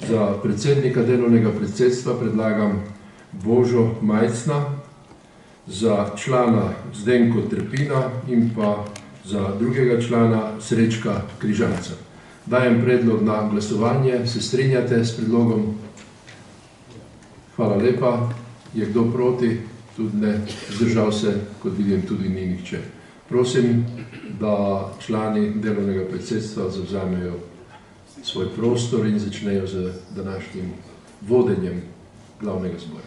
Za predsednika delovnega predsedstva predlagam Božo Majcna, za člana Zdenko Trpina in pa za drugega člana Srečka Križanca. Dajem predlog na glasovanje. Se strinjate s predlogom? Hvala lepa. Je kdo proti? Tudi ne. Zdržal se, kot vidim, tudi ni nihče. Prosim, da člani delovnega predsedstva zavzamejo svoj prostor in začnejo z današnjim vodenjem glavnega zbora.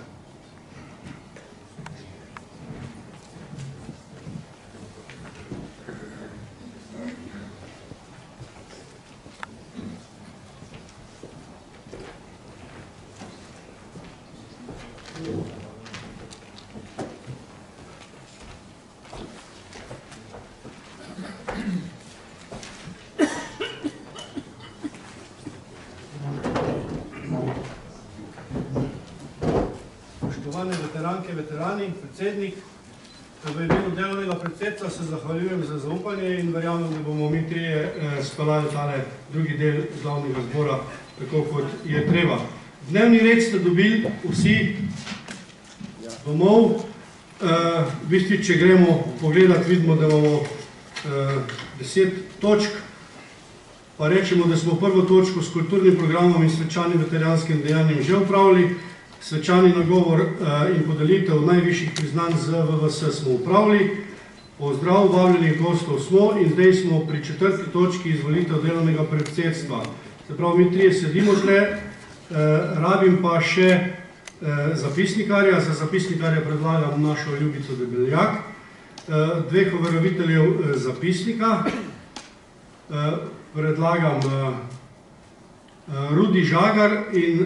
Spoštovane veteranke, veterani, predsednik, v imenu delovnega predsedstva se zahvaljujem za zaupanje in verjamem, da bomo mi trije speljali tale drugi del glavnega zbora, tako kot je treba. Dnevni red ste dobili vsi domov. V bistvu, če gremo pogledati, vidimo, da imamo 10 točk, pa rečemo, da smo prvo točko s kulturnim programom in svečanim veterijanskim dejanjem že upravili. Svečani nagovor in podelitev najvišjih priznanj z VVS smo upravili. Pozdrav vabljenih gostov smo in zdaj smo pri 4. točki izvolitev delovnega predsedstva. Se pravi, mi trije sedimo tle, rabim pa še zapisnikarja. Za zapisnikarja predlagam našo Ljubico Debeljak, dveh overoviteljev zapisnika. Predlagam Rudi Žagar in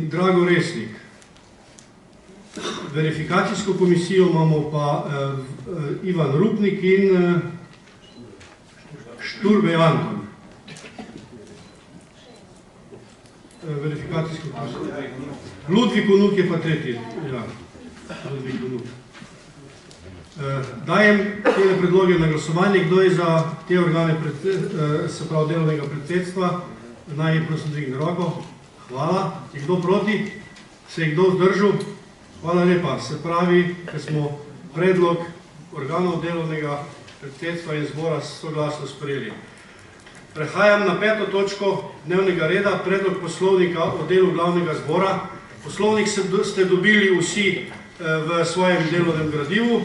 Drago Resnik. Verifikacijsko komisijo imamo pa Ivan Rupnik in Šturbe Anton. Verifikacijsko komisijo. Ludvik Unuk je pa tretji. Ja, Ludvik Unuk. Dajem te predloge na glasovanje. Kdo je za te organe, se pravi delovnega predsedstva? Naj je prosim dvigne roko. Hvala. Je kdo proti? Se je kdo vzdržal? Hvala lepa. Se pravi, da smo predlog organov delovnega predsedstva in zbora soglasno sprejeli. Prehajam na 5. točko dnevnega reda, predlog poslovnika o delu glavnega zbora. Poslovnik ste dobili vsi v svojem delovnem gradivu.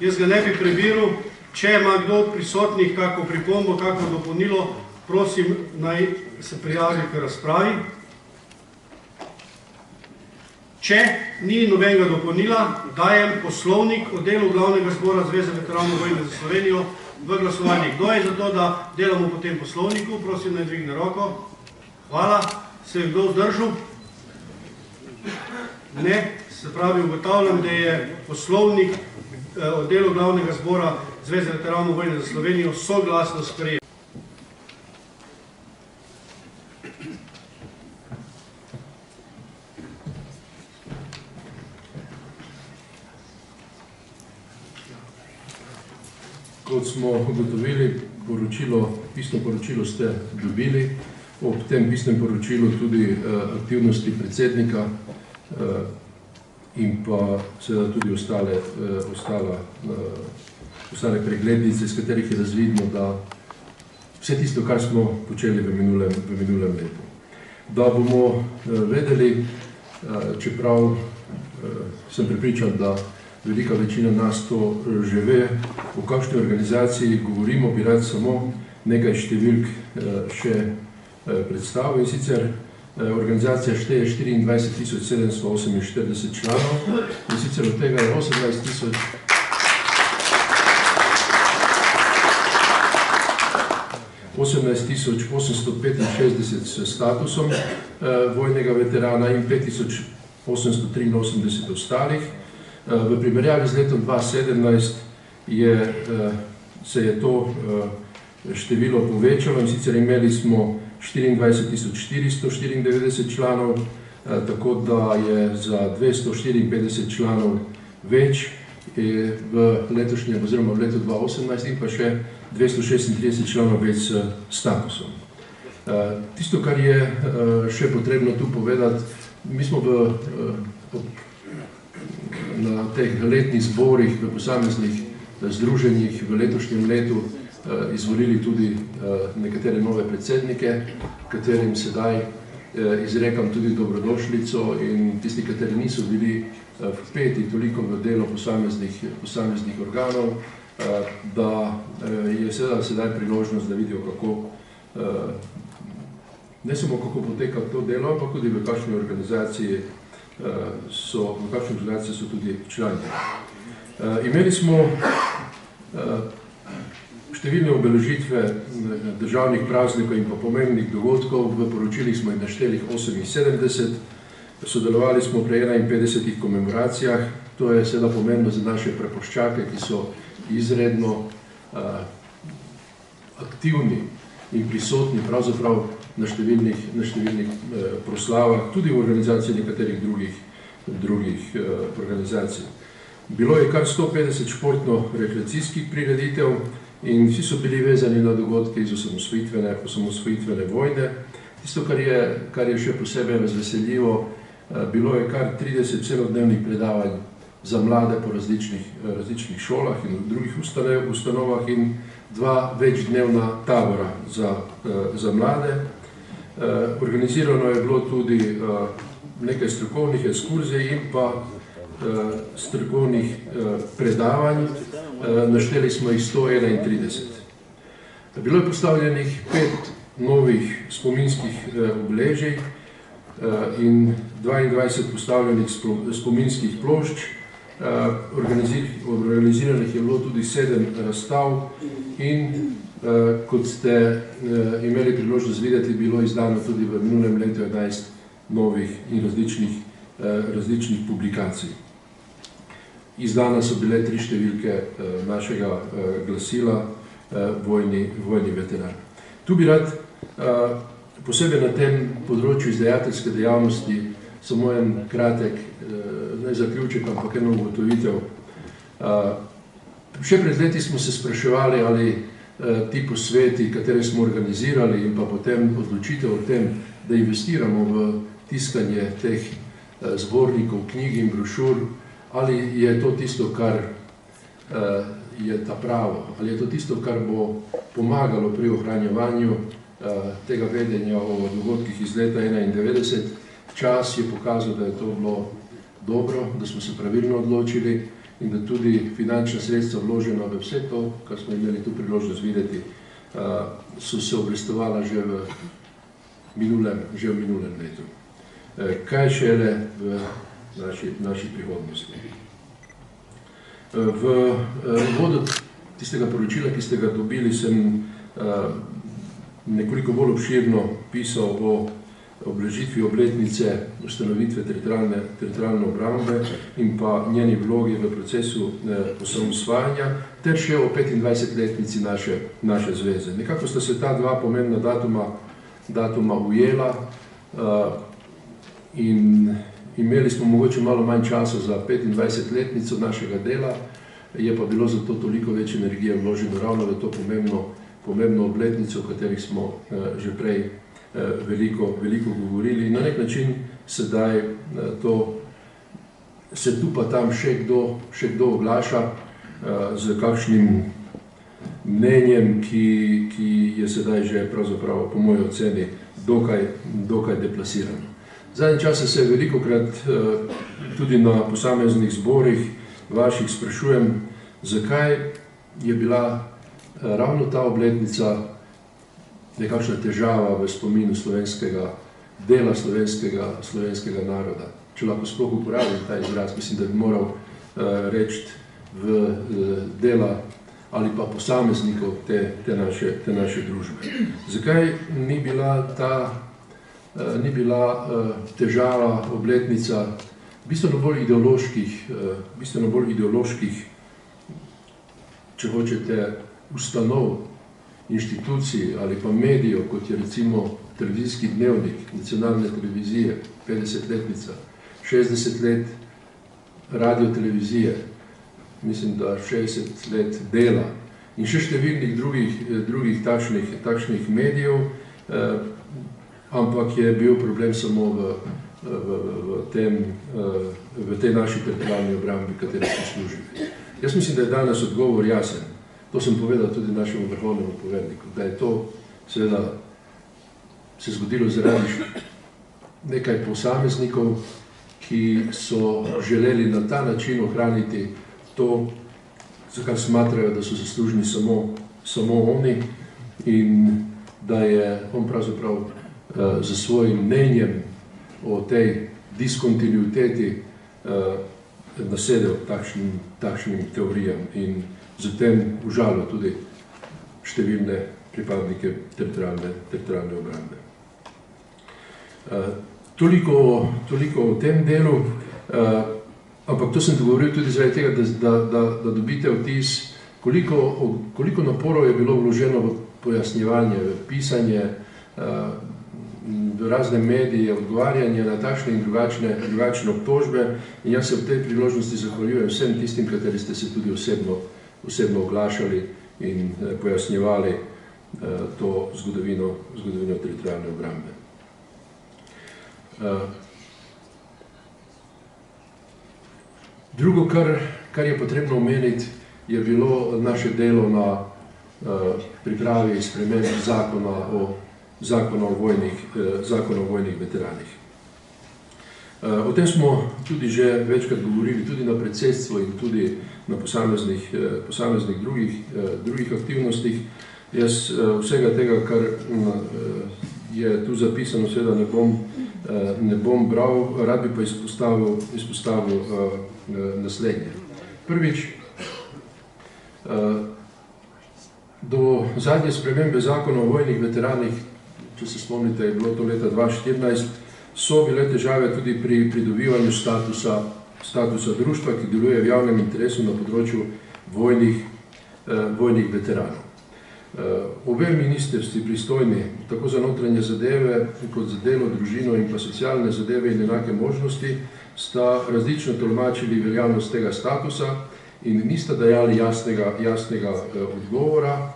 Jaz ga ne bi prebiral. Če ima kdo od prisotnih kako pripombo, kako dopolnilo, prosim, naj se prijavi k razpravi. Če ni nobenega dopolnila, dajem poslovnik o delu glavnega zbora Zveze veteranov vojne za Slovenijo v glasovanje. Kdo je za to, da delamo po tem poslovniku? Prosim, naj dvigne roko. Hvala. Se je kdo vzdržal? Ne. Se pravi, ugotavljam, da je poslovnik o delu glavnega zbora Zveze veteranov vojne za Slovenijo soglasno sprejet. Kot smo ugotovili, pisno poročilo ste dobili, ob tem pisnem poročilu tudi aktivnosti predsednika in pa seveda tudi ostale preglednice, iz katerih je razvidno, da vse tisto, kar smo počeli v minulem letu. Da bomo vedeli, čeprav sem prepričan, da velika večina nas to že ve, o kakšni organizaciji govorimo, bi rad samo nekaj številk še predstavil. In sicer organizacija šteje 24.748 članov in sicer od tega je 18.865 s statusom vojnega veterana in 5.883 ostalih. V primerjavi z letom 2017 se je to število povečalo in sicer imeli smo 24.494 članov, tako da je za 254 članov več v letošnjem oziroma v letu 2018 in pa še 236 članov več s statusom. Tisto, kar je še potrebno tu povedati, mi smo na teh letnih zborih v posameznih združenjih v letošnjem letu izvolili tudi nekatere nove predsednike, katerim sedaj izrekam tudi dobrodošlico, in tisti, kateri niso bili vpeti toliko v delo posameznih organov, da je sedaj priložnost, da vidijo, ne samo kako poteka to delo, ampak tudi v kakšni organizaciji so tudi člani. Imeli smo številne obeležitve državnih praznikov in pa pomembnih dogodkov, v poročilih smo jih našteli 78, sodelovali smo pri 51 komemoracijah, to je seveda pomembno za naše prepuščake, ki so izredno aktivni in prisotni pravzaprav na številnih proslavah, tudi v organizaciji nekaterih drugih organizacij. Bilo je kar 150 športno-rekreacijskih prireditev in vsi so bili vezani na dogodke iz osamosvojitvene vojne. Tisto, kar je še posebej razveseljivo, bilo je kar 30 celodnevnih predavanj za mlade po različnih šolah in v drugih ustanovah in 2 večdnevna tabora za mlade. Organizirano je bilo tudi nekaj strokovnih ekskurzij in pa strokovnih predavanj, našteli smo jih 131. Bilo je postavljenih 5 novih spominskih obeležij in 22 postavljenih spominskih plošč. Organiziranih je bilo tudi 7 razstav in kot ste imeli priložnost videti, bilo izdano tudi v minulem letu 11 novih in različnih publikacij. Izdana so bile 3 številke našega glasila Vojni veteran. Tu bi rad posebej na tem področju izdajateljske dejavnosti samo en kratek, ne zaključek, ampak eno ugotovitev. Še pred leti smo se spraševali, ali ti posveti, katere smo organizirali, in pa potem odločitev o tem, da investiramo v tiskanje teh zbornikov, knjig in brošur, ali je to tisto, kar je ta pravo, ali je to tisto, kar bo pomagalo pri ohranjevanju tega vedenja o dogodkih iz leta 1991. Čas je pokazal, da je to bilo dobro, da smo se pravilno odločili in da tudi finančna sredstva vložena v vse to, kar smo imeli tu priložnost videti, so se obrestovala že v minulem letu. Kaj šele v naši prihodnosti. V uvodu tistega poročila, ki ste ga dobili, sem nekoliko bolj obširno pisal o obeležitvi obletnice ustanovitve teritorialne obrambe in pa njeni vlogi v procesu osamosvajanja, ter še o 25-letnici naše zveze. Nekako sta se ta 2 pomembna datuma ujela in imeli smo mogoče malo manj časa za 25-letnico našega dela, je pa bilo zato toliko več energije vloženo ravno v to pomembno obletnico, o katerih smo že prej veliko govorili. Na nek način sedaj se tu pa tam še kdo oglaša z kakšnim mnenjem, ki je sedaj že pravzaprav po moji oceni dokaj deplasirano. Zadnje čase se velikokrat tudi na posameznih zborih vaših sprašujem, zakaj je bila ravno ta obletnica nekakšna težava v spominu slovenskega naroda. Če lahko sploh uporabim ta izraz, mislim, da bi moral reči v dela ali pa posameznikov te naše družbe. Zakaj ni bila težava obletnica bistveno bolj ideoloških, če hočete, ustanov, inštitucij ali pa medijev, kot je recimo televizijski dnevnik nacionalne televizije, 50-letnica, 60 let radiotelevizije, mislim, da 60 let dela in še številnih drugih takšnih medijev, ampak je bil problem samo v tej naši teritorialni obrambi, kateri smo služili. Jaz mislim, da je danes odgovor jasen. To sem povedal tudi našemu vrhovnemu poveljniku, da je to seveda se zgodilo zaradi nekaj posameznikov, ki so želeli na ta način ohraniti to, za kar smatrajo, da so zaslužni samo oni, in da je on pravzaprav za svojim mnenjem o tej diskontinuiteti nasedel takšnim teorijam in zatem užalil tudi številne pripadnike teritorialne obrambe. Toliko o tem delu, ampak to sem govoril tudi zaradi tega, da dobite vtis, koliko naporov je bilo vloženo v pojasnjevanje, v pisanje, v razne medije, odgovarjanje na takšne in drugačne obtožbe, in jaz se v tej priložnosti zahvaljujem vsem tistim, kateri ste se tudi osebno oglašali in pojasnjevali to zgodovino teritorialne obrambe. Drugo, kar je potrebno omeniti, je bilo naše delo na pripravi sprememb zakona o vojnih veteranih. O tem smo tudi že večkrat govorili, tudi na predsedstvu in tudi na posameznih drugih aktivnostih. Jaz vsega tega, kar je tu zapisano, seveda ne bom bral, rad bi pa izpostavil naslednje. Prvič, do zadnje spremembe zakona o vojnih veteranih, če se spomnite, je bilo to leta 2014, so bile težave tudi pri pridobivanju statusa društva, ki deluje v javnem interesu na področju vojnih veteranov. Obe ministrstvi pristojni tako za notranje zadeve, kot za delo, družino in pa socialne zadeve in enake možnosti, sta različno tolmačili veljavnost tega statusa in nista dajali jasnega odgovora.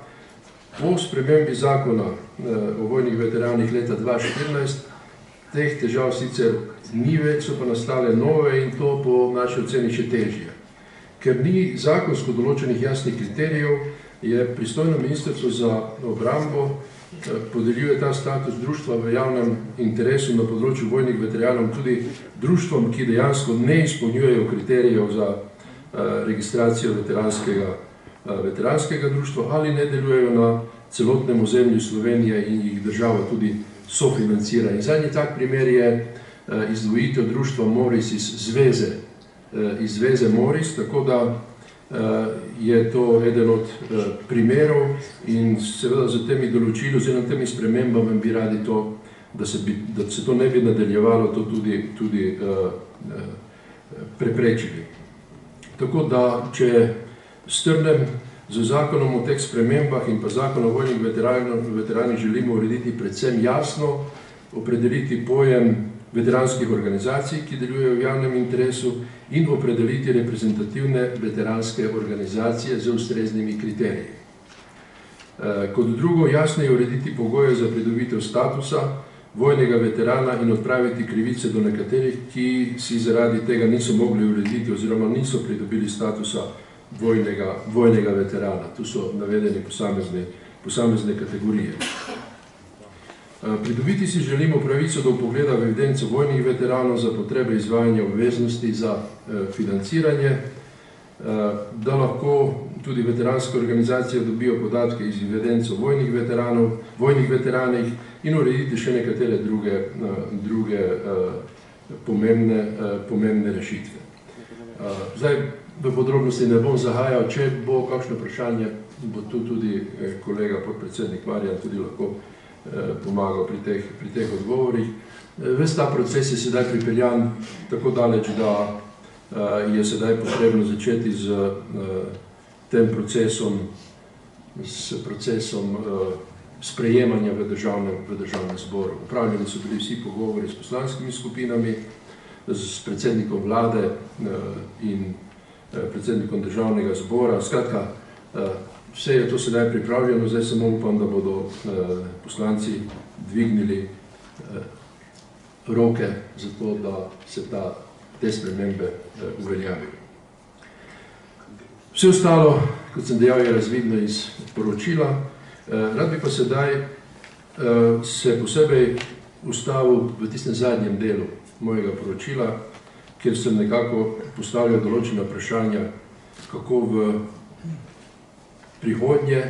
Po spremembi zakona o vojnih veteranih leta 2014 teh težav sicer ni več, so pa nastale nove in to po naši oceni še težje. Ker ni zakonsko določenih jasnih kriterijev, je pristojno ministrstvo za obrambo podeljuje ta status društva v javnem interesu na področju vojnih veteranov tudi društvom, ki dejansko ne izpolnjujejo kriterijev za registracijo veteranskega društva ali ne delujejo na celotnem ozemlju Slovenije in jih država tudi sofinancira. In zadnji tak primer je izdvojitev društva Moris iz zveze Moris, tako da je to eden od primerov in seveda za temi določili oziroma temi spremembami bi radi to, da se to ne bi nadaljevalo, to tudi preprečili. Tako da, če strnem, z zakonom o teh spremembah in pa zakonom o vojnih veteranih želimo urediti predvsem jasno, opredeliti pojem veteranskih organizacij, ki delujejo v javnem interesu, in opredeliti reprezentativne veteranske organizacije z ustreznimi kriteriji. Kot drugo, jasneje urediti pogoje za pridobitev statusa vojnega veterana in odpraviti krivice do nekaterih, ki si zaradi tega niso mogli urediti oziroma niso pridobili statusa vojnega veterana. Tu so navedeni posamezne kategorije. Pridobiti si želimo pravico do vpogleda v evidenco vojnih veteranov za potrebe izvajanja obveznosti za financiranje, da lahko tudi veteranske organizacije dobijo podatke iz evidence vojnih veteranih in urediti še nekatere druge pomembne rešitve. Zdaj, v podrobnosti ne bom zahajal, če bo kakšno vprašanje, bo tu tudi kolega podpredsednik Marjan tudi lahko pomagal pri teh odgovorih. Ves ta proces je sedaj pripeljan tako daleč, da je sedaj potrebno začeti s tem procesom sprejemanja v državnem zboru. Upravljeni so bili vsi pogovori s poslanskimi skupinami, s predsednikom vlade in predsednikom državnega zbora. Skratka, vse je to sedaj pripravljeno, zdaj samo upam, da bodo poslanci dvignili roke za to, da se te spremembe uveljavijo. Vse ostalo, kot sem dejal, je razvidno iz poročila. Rad bi pa sedaj se posebej ustavil v tistem zadnjem delu mojega poročila, kjer sem nekako postavljal določena vprašanja, kako v prihodnje,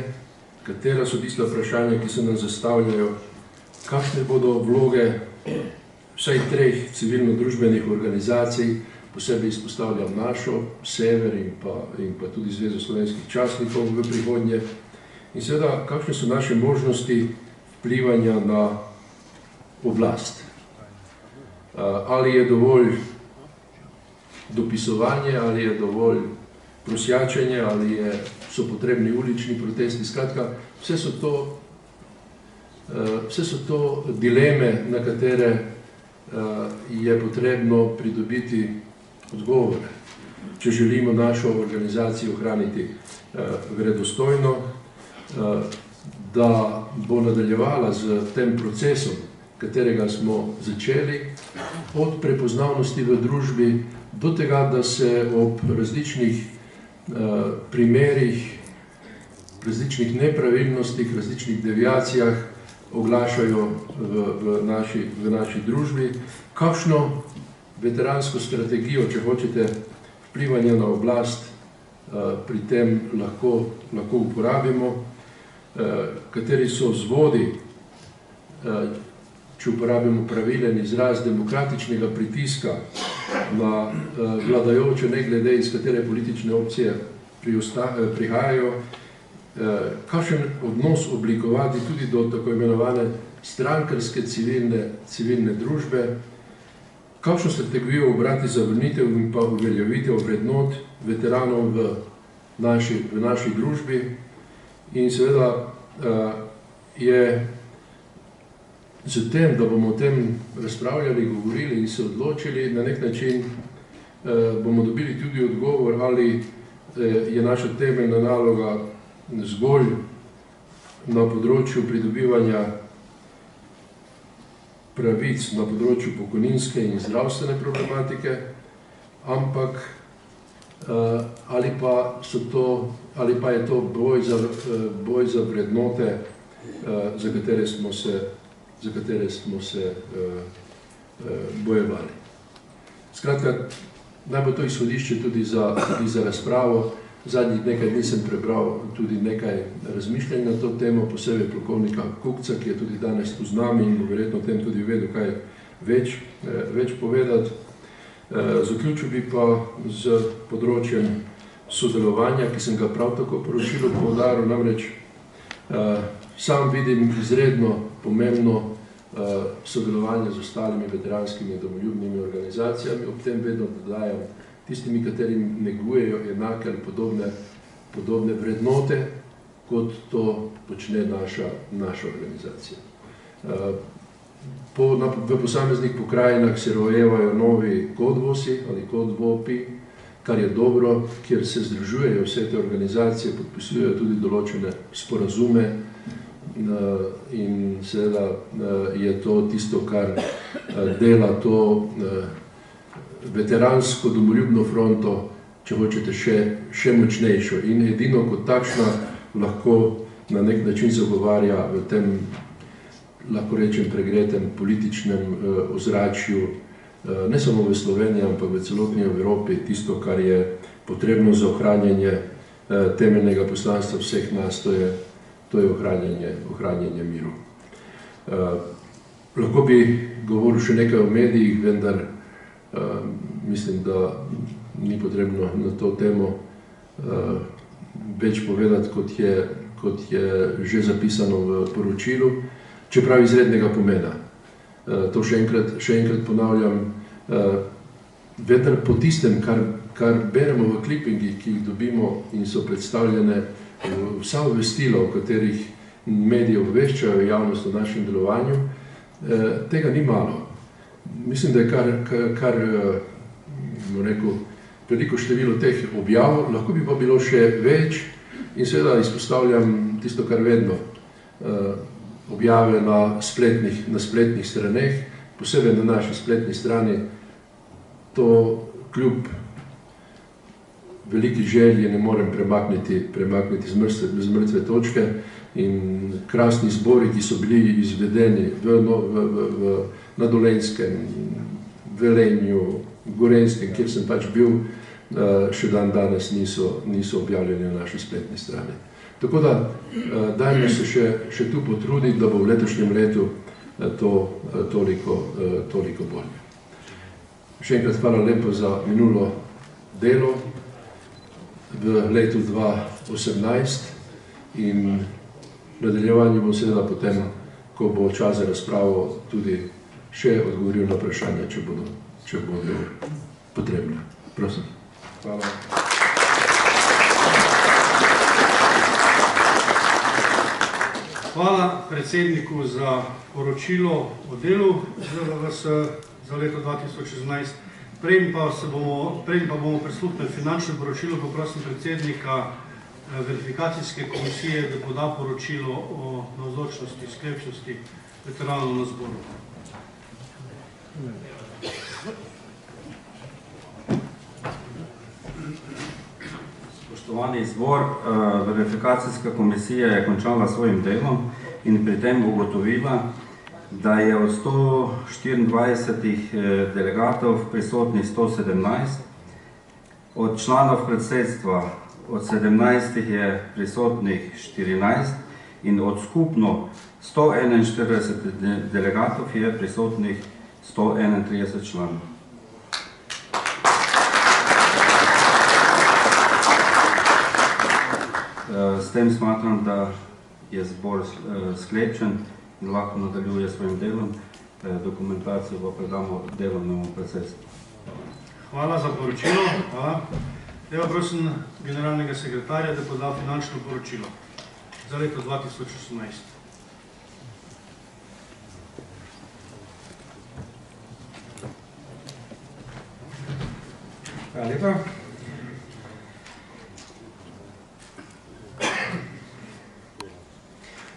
katera so tista vprašanja, ki se nam zastavljajo, kakšne bodo vloge vsaj 3 civilno-družbenih organizacij, posebej izpostavljam našo, Sever in pa tudi Zvezo slovenskih častnikov v prihodnje. In seveda, kakšne so naše možnosti vplivanja na oblast. Ali je dovolj dopisovanje, ali je dovolj prosjačenje, ali so potrebni ulični protesti. Skratka, vse so to dileme, na katere je potrebno pridobiti odgovore, če želimo našo organizacijo ohraniti verodostojno, da bo nadaljevala z tem procesom, katerega smo začeli, od prepoznavnosti v družbi do tega, da se ob različnih primerih, različnih nepravilnostih, različnih deviacijah oglašajo v naši družbi. Kakšno veteransko strategijo, če hočete, vplivanja na oblast pri tem lahko uporabimo, kateri so vzvodi, če uporabimo pravilen izraz, demokratičnega pritiska na vladajoče, ne glede iz katere politične opcije prihajajo, kakšen odnos oblikovati tudi do tako imenovane strankarske civilne družbe, kakšno strategijo obrati za vrnitev in pa uveljavitev vrednot veteranov v naši družbi. In seveda je z tem, da bomo o tem razpravljali, govorili in se odločili, na nek način bomo dobili tudi odgovor, ali je naša temeljna naloga zgolj na področju pridobivanja pravic na področju pokojninske in zdravstvene problematike, ampak ali pa je to boj za vrednote, za katere smo se bojevali. Skratka, naj bo to izhodišče tudi za razpravo. Zadnjih nekaj dni sem prebral tudi nekaj razmišljanj na to temo, posebej polkovnika Kukca, ki je tudi danes tu z nami in bo verjetno o tem tudi vedel kaj več povedati. Zaključil bi pa z področjem sodelovanja, ki sem ga prav tako poročilu poudaril, namreč sam vidim izredno pomembno sodelovanje z ostalimi veteranskimi in domoljubnimi organizacijami, ob tem vedno dodajam tistimi, katerim negujejo enake ali podobne vrednote, kot to počne naša organizacija. V posameznih pokrajinah se rojevajo novi kodvosi ali kodvopi, kar je dobro, kjer se združujejo vse te organizacije, podpisujejo tudi določene sporazume in seveda je to tisto, kar dela to veteransko domoljubno fronto, če hočete, še močnejšo. In edino kot takšna lahko na nek način zagovarja v tem, lahko rečem, pregretem političnem ozračju, ne samo v Sloveniji, ampak v celotni Evropi, tisto, kar je potrebno za ohranjanje temeljnega poslanstva vseh nas, to je ohranjanje miru. Lahko bi govoril še nekaj o medijih, vendar mislim, da ni potrebno na to temo več povedati, kot je že zapisano v poročilu, čeprav izrednega pomena. To še enkrat ponavljam, vendar po tistem, kar beremo v klipingih, ki jih dobimo in so predstavljene vsa obvestila, o katerih mediji obveščajo javnost o našem delovanju, tega ni malo. Mislim, da je kar veliko število teh objav, lahko bi pa bilo še več, In seveda izpostavljam tisto, kar vedno, objave na spletnih straneh, posebej na naši spletni strani, to kljub veliki želji ne morem premakniti z mrtve točke in krasni zbori, ki so bili izvedeni na Dolenjskem, Velenju, Gorenjskem, kjer sem pač bil, še dan danes niso objavljeni na naši spletni strani. Tako da dajmo se še tu potruditi, da bo v letošnjem letu to toliko bolje. Še enkrat hvala lepo za minulo delo v letu 2018 in nadaljevanju bom seveda potem, ko bo čas za razpravo, tudi še odgovoril na vprašanja, če bodo potrebne. Prosim. Hvala. Hvala predsedniku za poročilo o delu ZVVS za leto 2016. Preden pa bomo prisluhnili finančno poročilo, poprosim predsednika verifikacijske komisije, da poda poročilo o navzočnosti, sklepčnosti veteranov na zboru. Spoštovani zbor, verifikacijska komisija je končala svojim delom in pri tem ugotovila, da je od 124 delegatov prisotnih 117, od članov predsedstva od 17 je prisotnih 14 in od skupno 141 delegatov je prisotnih 131 članov. S tem smatram, da je zbor sklepčen in lahko nadaljuje svojim delom. Dokumentacijo pa predamo delovnemu predsedstvu. Hvala za poročilo. Hvala. Zdaj pa prosim generalnega sekretarja, da poda finančno poročilo za leto 2018. Hvala lepa.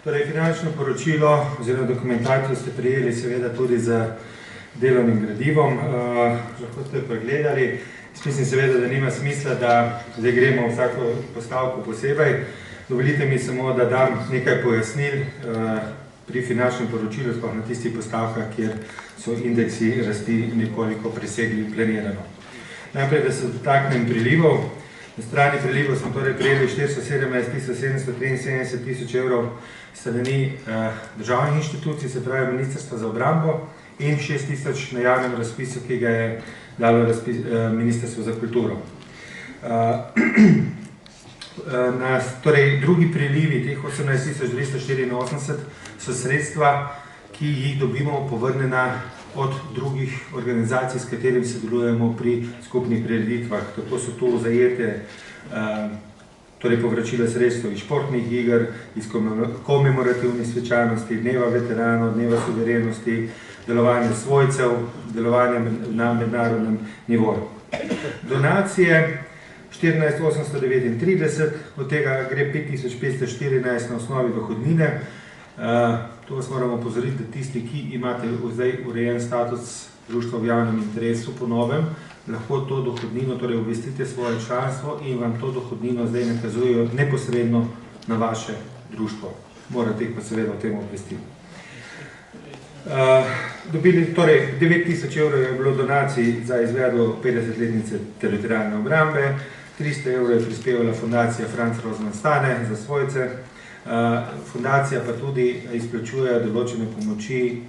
Torej, finančno poročilo oziroma dokumentacijo ste prijeli seveda tudi z delovnim gradivom. Lahko ste pregledali. Mislim seveda, da nima smisla, da zdaj gremo vsako postavko posebej. Dovolite mi samo, da dam nekaj pojasnil pri finančnem poročilu, sploh na tistih postavkah, kjer so indeksi rasti nekoliko presegli planirano. Najprej, da se dotaknem prilivov. Na strani prilivov smo torej prejeli 417 773 evrov strani državnih inštitucij, se pravi Ministrstva za obrambo, in 6 000 na javnem razpisu, ki ga je dalo Ministrstvo za kulturo. Torej, drugi prilivi, teh 18 284, so sredstva, ki jih dobimo povrnjena od drugih organizacij, s katerimi sodelujemo pri skupnih prireditvah. Tako so tu zajete povračila sredstev iz športnih iger, iz komemorativnih svečanosti, dneva veteranov, dneva suverenosti, delovanje svojcev, delovanje na mednarodnem nivoju. Donacije 14 839, od tega gre 5514 na osnovi dohodnine. To vas moramo opozoriti, da tisti, ki imate zdaj urejen status društva v javnem interesu po novem, lahko to dohodnino, torej obvestite svoje članstvo in vam to dohodnino zdaj nakazujejo neposredno na vaše društvo. Morate jih pa seveda o tem obvestiti. Dobili, torej 9000 evrov je bilo donacij za izvedbo 50-letnice teritorialne obrambe, 300 evrov je prispevala fundacija Franz Rozman Stane za svojce. Fundacija pa tudi izplačuje določene pomoči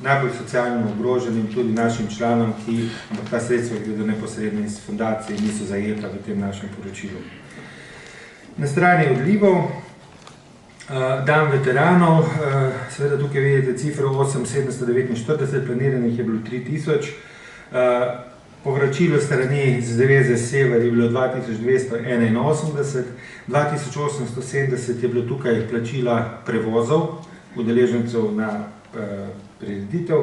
najbolj socialno ogroženim, tudi našim članom, ki ta sredstva gredo neposredno iz fundacije in niso zajeta v tem našem poročilu. Na strani odlivov, dan veteranov, seveda tukaj vidite cifro 8749, planiranih je bilo 3000, povračilo strani Zveze Sever je bilo 2281, 2870 je bilo tukaj plačila prevozov, udeležencev na prireditev,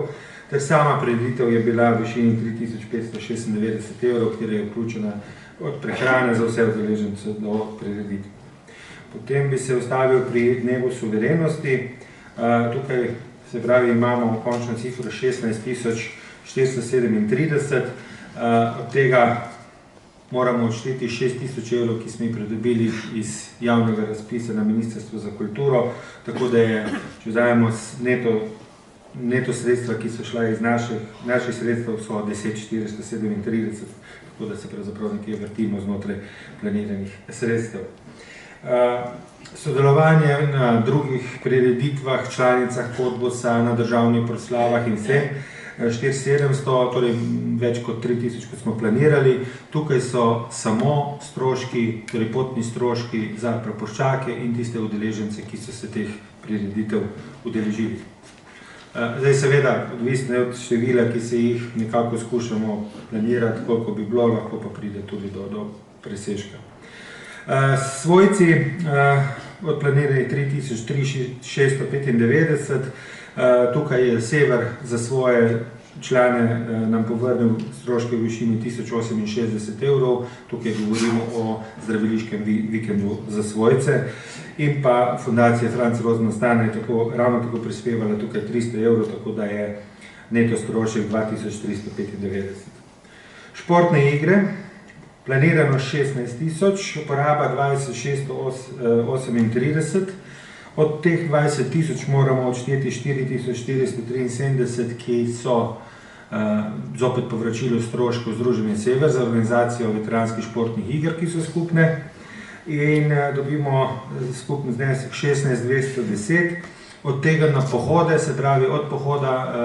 ter sama prireditev je bila v višini 3596 evrov, kjer je vključena od prehrane za vse udeležence do prireditev. Potem bi se ustavil pri dnevu suverenosti. Tukaj se pravi, imamo končno cifro 16.437, od tega moramo odšteti 6.000 evrov, ki smo jih pridobili iz javnega razpisa na Ministrstvu za kulturo, tako da je, če vzajemo neto sredstva, ki so šla iz naših sredstev, so 10.437, tako da se pravzaprav nekje vrtimo znotraj planiranih sredstev. Sodelovanje na drugih prireditvah, članicah Podbosa, na državnih proslavah in vsem, 4700, torej več kot 3000, kot smo planirali. Tukaj so samo stroški, torej potni stroški za praporščake in tiste udeležence, ki so se teh prireditev udeležili. Zdaj seveda, odvisno od števila, ki se jih nekako skušamo planirati, koliko bi bilo, lahko pa pride tudi do presežka. Svojci od planiranih 3695, tukaj je Sever za svoje člane nam povrnil stroške v višini 1068 evrov, tukaj govorimo o zdraviliškem vikendu za svojce, in pa Fundacija Franc Rosenstein je ravno tako prispevala tukaj 300 evrov, tako da je neto strošek 2395. Športne igre, planirano 16.000, uporaba 20.638, od teh 20.000 moramo odšteti 4.473, ki so zopet povračilo stroškov Združenja Sever za organizacijo veteranskih športnih iger, ki so skupne, in dobimo skupno znesek 16.210, od tega na pohode, se pravi od pohoda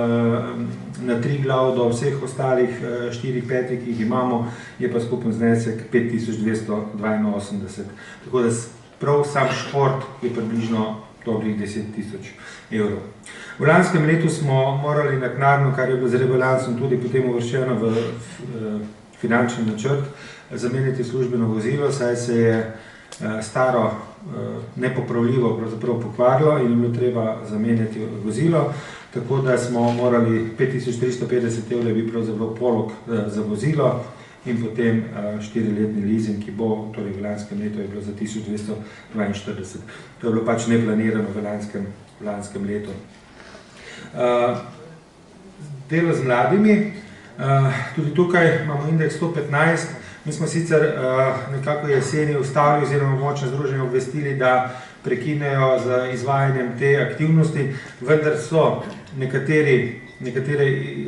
na Triglav do vseh ostalih 4-5, ki jih imamo, je pa skupno znesek 5.282. Tako da prav sam šport je približno dobrih 10.000 evrov. V lanskem letu smo morali naknadno, kar je bilo z rebalansom tudi potem uvrščeno v finančni načrt, zamenjati službeno vozilo, saj se je staro nepopravljivo pravzaprav pokvarilo in je bilo treba zamenjati vozilo, tako da smo morali 5350 evrov bi pravzaprav polog za vozilo in potem 4-letni leasing, ki bo, torej v lanskem letu je bilo za 1242. To je bilo pač neplanirano v lanskem letu. Delo z mladimi, tudi tukaj imamo indeks 115, mi smo sicer nekako jeseni ustavili oziroma močno združenje obvestili, da prekinejo z izvajanjem te aktivnosti, vendar so nekatere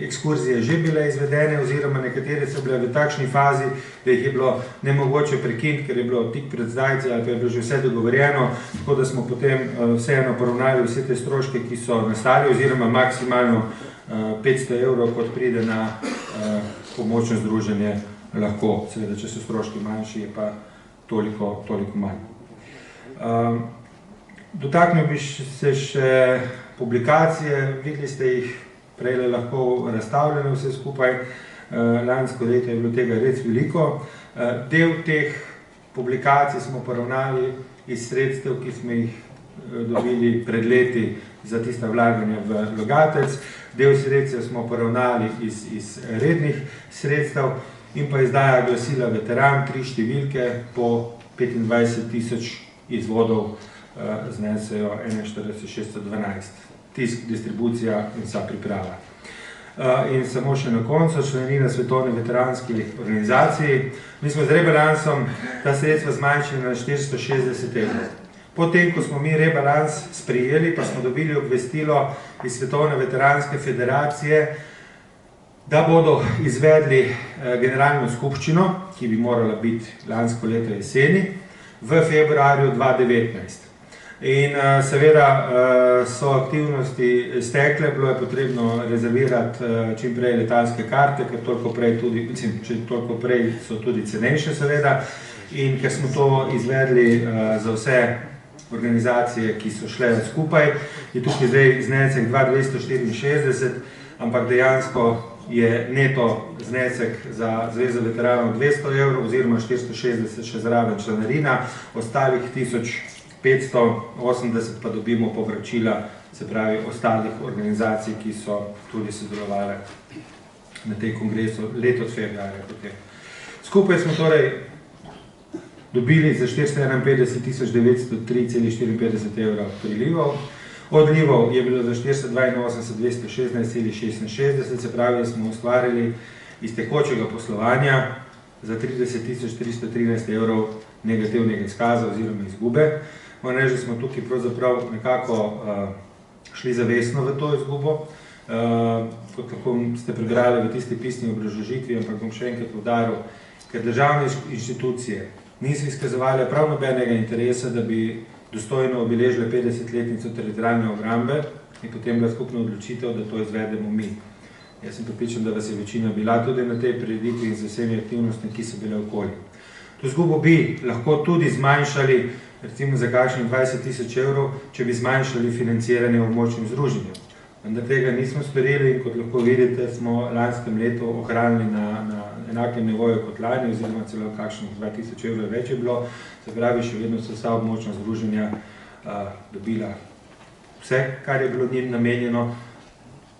ekskurzije že bile izvedene oziroma nekatere so bile v takšni fazi, da jih je bilo nemogoče prekiniti, ker je bilo tik pred zdajci ali pa je bilo že vse dogovorjeno, tako da smo potem vseeno poravnali vse te stroške, ki so nastali, oziroma maksimalno 500 evrov, kot pride na pomočno združenje lahko, seveda, če so stroški manjši, je pa toliko manj. Dotaknil bi se še publikacije, videli ste jih prej lahko razstavljene vse skupaj, lansko leto je bilo tega res veliko. Del teh publikacij smo poravnali iz sredstev, ki smo jih dobili pred leti za tista vlaganja v Logatec, del sredstev smo poravnali iz rednih sredstev in pa izdaja glasila Veteran, 3 številke po 25.000 izvodov znesejo 41.612. Tisk, distribucija in vsa priprava. In samo še na koncu, članarina Svetovne veteranske organizacije. Mi smo z rebalansom ta sredstva zmanjšali na 460 evrov. Potem, ko smo mi rebalans sprijeli, pa smo dobili obvestilo iz Svetovne veteranske federacije, da bodo izvedli generalno skupščino, ki bi morala biti lansko leto jeseni, v februarju 2019. In seveda so aktivnosti stekle, bilo je potrebno rezervirati čim prej letalske karte, ker toliko prej so tudi cenejše seveda, in ker smo to izvedli za vse organizacije, ki so šle skupaj, je tukaj zdaj znesek 2264, ampak dejansko je neto znesek za Zvezo veteranov 200 evrov oziroma 460 še zraven članarina, ostalih 1580 pa dobimo povračila, se pravi ostalih organizacij, ki so tudi sodelovali na tej kongresu leto od februarja potem. Skupaj smo torej dobili za 451.903,54 evra prilivov. Odlivov je bilo za 482.216,66, se pravi, da smo ustvarili iz tekočega poslovanja za 30.313 evrov negativnega izkaza oziroma izgube. Moram reči, da smo tukaj pravzaprav nekako šli zavestno v to izgubo, kot lahko ste prebrali v tisti pisni obrazložitvi, ampak bom še enkrat poudaril, ker državne inštitucije niso izkazovali prav nobenega interesa, da bi dostojno obeležile 50-letnico teritorialne obrambe in potem bila skupna odločitev, da to izvedemo mi. Jaz sem pripričan, da vas je večina bila tudi na tej prireditvi in z vsemi aktivnostmi, ki so bile okoli. To izgubo bi lahko tudi zmanjšali, recimo za kakšnih 20.000 evrov, če bi zmanjšali financiranje območnim združenjem. Vendar tega nismo storili in kot lahko vidite, smo lanskem letu ohranili na enakem nivoju kot lani, oziroma celo kakšnih 2.000 evrov več je bilo, se pravi, še vedno so vsa območna združenja dobila vse, kar je bilo njim namenjeno,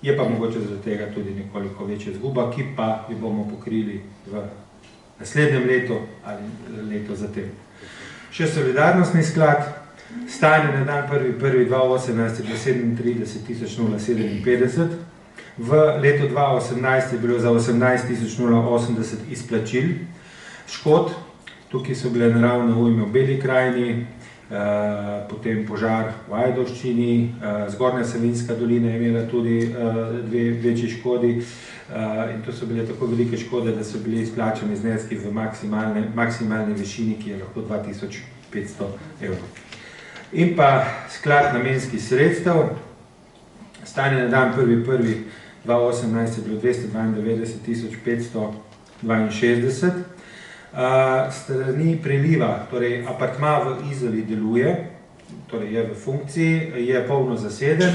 je pa mogoče zaradi tega tudi nekoliko večja izguba, ki pa jo bomo pokrili v naslednjem letu ali leto zatem. Še solidarnostni sklad, stanje na dan 1.1.2018 je bilo 37.057, v letu 2018 je bilo za 18.080 izplačil škod, tukaj so bile naravne ujme v Beli krajini, potem požar v Ajdovščini, Zgornja Savinjska dolina je imela tudi dve večji škodi in to so bile tako velike škode, da so bili izplačani zneski v maksimalni višini, ki je lahko 2.500 evrov. In pa sklad namenskih sredstev, stanje na dan 1.1.2018 je bilo 292.562, strani priliva, torej apartma v Izoli deluje, torej je v funkciji, je polno zaseden,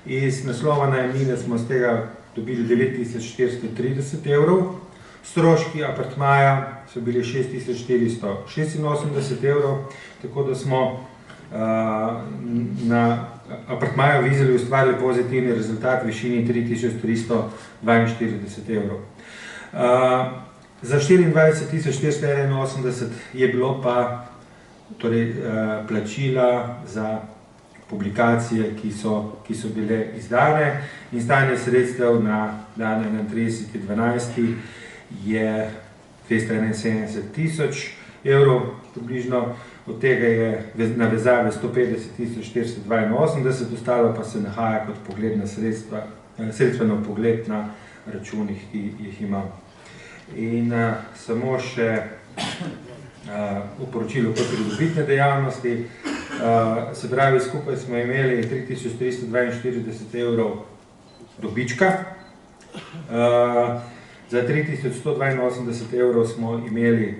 iz naslova najemnine smo z tega dobili 9.430 evrov, stroški apartmaja so bili 6.486 evrov, tako da smo na apartmaju v Izoli ustvarili pozitivni rezultat v višini 3.342 evrov. Za 24.481 je bilo pa plačila za publikacije, ki so bile izdane in stanje sredstev na dan 31.12. je 271.000 evrov približno, od tega je navezave 150.482, ostalo pa se nahaja kot pogledna sredstveno pogled na računih, ki jih imamo. In samo še v poročilu kot pridobitne dejavnosti, se pravi, skupaj smo imeli 3.342 evrov dobička, za 3.182 evrov smo imeli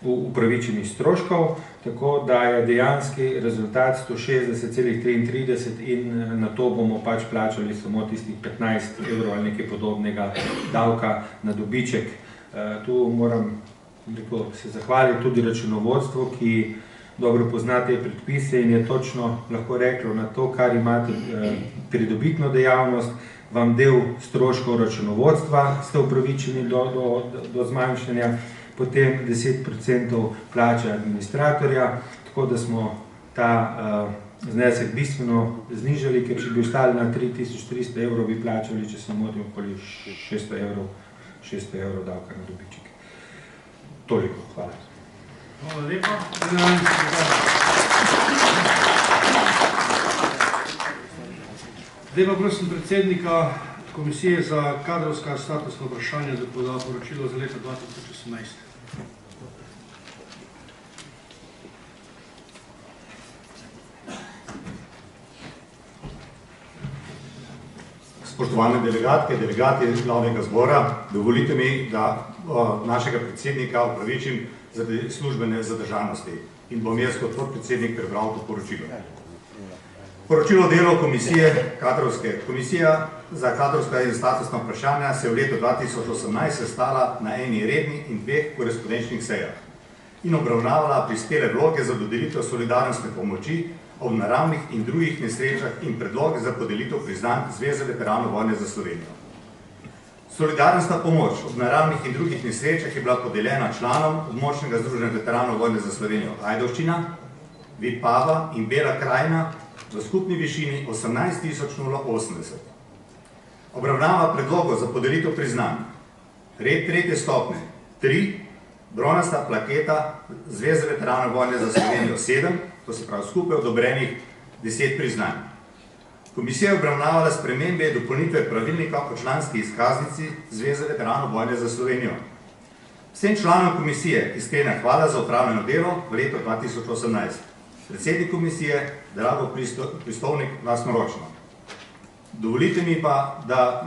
upravičenih stroškov, tako da je dejanski rezultat 160,33 in na to bomo pač plačali samo tistih 15 evrov ali nekaj podobnega davka na dobiček. Tu moram se zahvaliti tudi računovodstvu, ki dobro pozna te predpise in je točno lahko reklo na to, kar imate pridobitno dejavnost, vam del stroškov računovodstva ste upravičeni do zmanjšanja, potem 10% plače administratorja, tako da smo ta znesek bistveno znižali, ker če bi ostali na 3.300 evrov, bi plačali, če se motim, okoli 600 evrov davka na dobiček. Toliko, hvala. Hvala lepa. Zdaj pa prosim predsednika Komisije za kadrovska statusna vprašanja, da poda poročilo za leto 2018. Spoštovane delegatke, delegati glavnega zbora, dovolite mi, da našega predsednika upravičim zaradi službene zadržanosti in bom jaz kot podpredsednik prebral to poročilo. Poročilo delo Komisija za kadrovska in statusna vprašanja se je v letu 2018 sestala na eni redni in dveh korespondenčnih sejah in obravnavala prispele vloge za dodelitev solidarnostne pomoči ob naravnih in drugih nesrečah in predloge za podelitev priznanj Zveze veteranov vojne za Slovenijo. Solidarnostna pomoč ob naravnih in drugih nesrečah je bila podeljena članom območnega združenja veteranov vojne za Slovenijo Ajdovščina, Vipava in Bela krajina v skupni višini 18.080. Obravnava predlogov za podelitev priznanj. Red 3. stopnje 3, bronasta plaketa Zveze veteranov vojne za Slovenijo 7, to se pravi skupaj odobrenih 10 priznanj. Komisija je obravnavala spremembe in dopolnitve pravilnika o članski izkaznici Zveze veteranov vojne za Slovenijo. Vsem članom komisije iskrena hvala za opravljeno delo v letu 2018. Predsednik komisije Drago Pristovnik vlastnoročno. Dovolite mi pa, da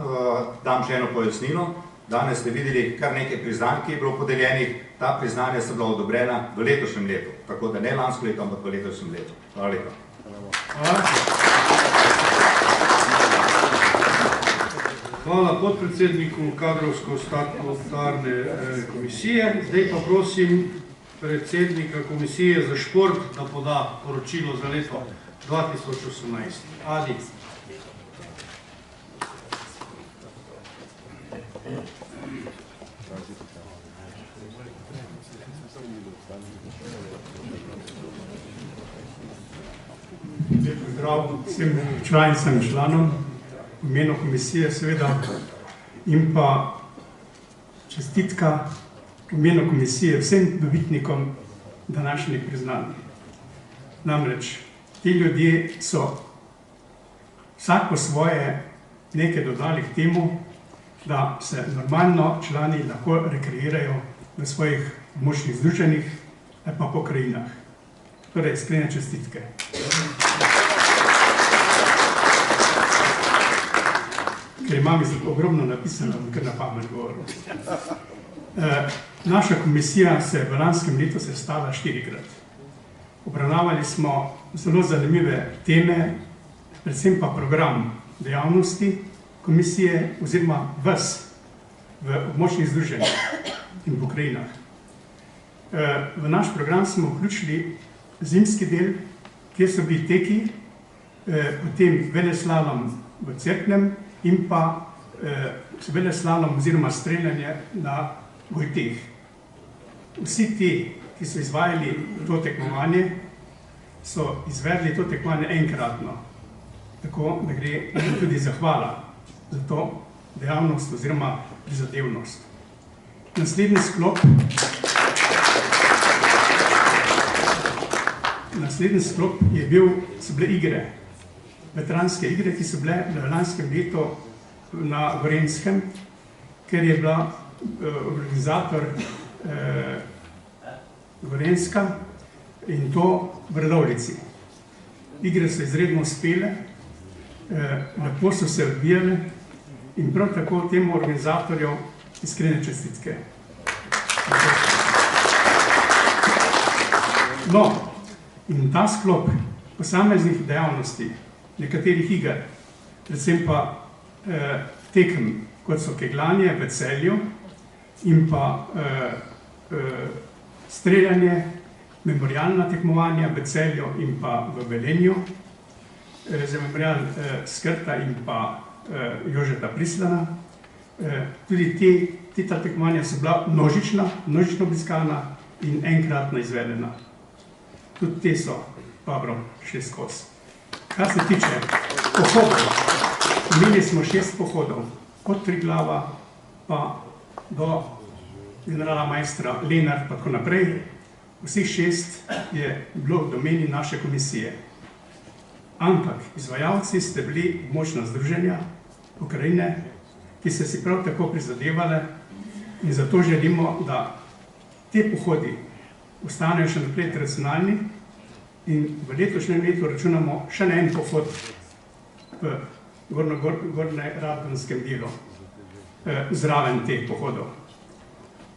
dam še eno pojasnilo. Danes ste videli kar nekaj priznanj, ki je bilo podeljenih. Ta priznanja so bila odobrena v letošnjem letu. Tako da ne lansko leto, ampak v letošnjem letu. Hvala lepa. Hvala podpredsedniku kadrovsko-statutarne komisije. Zdaj pa prosim predsednika komisije za šport, da poda poročilo za leto 2018. Adi. Lep pozdrav vsem članicam in članom, v imenu komisije seveda, in pa čestitka v imenu komisije vsem dobitnikom današnjih priznanj. Namreč, ti ljudje so vsak po svoje nekaj dodali k temu, da se normalno člani lahko rekreirajo v svojih območnih združenjih ali pa po krajinah. Torej, iskrene čestitke. Ker imam ogromno napisano, ker na pamet govorim. Naša komisija se v lanskem letu sestala 4-krat. Obravnavali smo zelo zanimive teme, predvsem pa program dejavnosti komisije oziroma vas v območnih združenjih in pokrajinah. V naš program smo vključili zimski del, kjer so bili teki, potem veleslalom v Cerknem in pa veleslalom oziroma streljanje na Vojteh. Vsi ti, ki so izvajali to tekmovanje, so izvedli to tekmovanje enkratno. Tako da gre tudi zahvala za to dejavnost oziroma prizadevnost. Naslednji sklop so bile igre, veteranske igre, ki so bile v lanskem letu na Gorenjskem, ker je bila organizator Gorenjska in to v Radovljici. Igre so izredno uspele, lepo so se odvijale in prav tako temu organizatorju iskrene čestitke. No, in ta sklop posameznih dejavnosti, nekaterih iger, predvsem pa tekem, kot so kegljanje v Celju in pa streljanje, memorialna tekmovanja v Celju in pa v Velenju, za memorial Skrta in pa Jožeta Prislana. Tudi ta tekmovanja so bila množično obiskana in enkratno izvedena. Tudi te so dobro šli skozi. Kar se tiče pohodov, imeli smo 6 pohodov, od Triglava pa do generala majstra Lenart pa tako naprej. Vseh 6 je bilo v domeni naše komisije. Ampak izvajalci ste bili močna združenja, pokrajine, ki so si prav tako prizadevale in zato želimo, da te pohodi ostanejo še naprej tradicionalni in v letošnjem letu računamo še na en pohod v Gornje-Radgonskem delu zraven teh pohodov.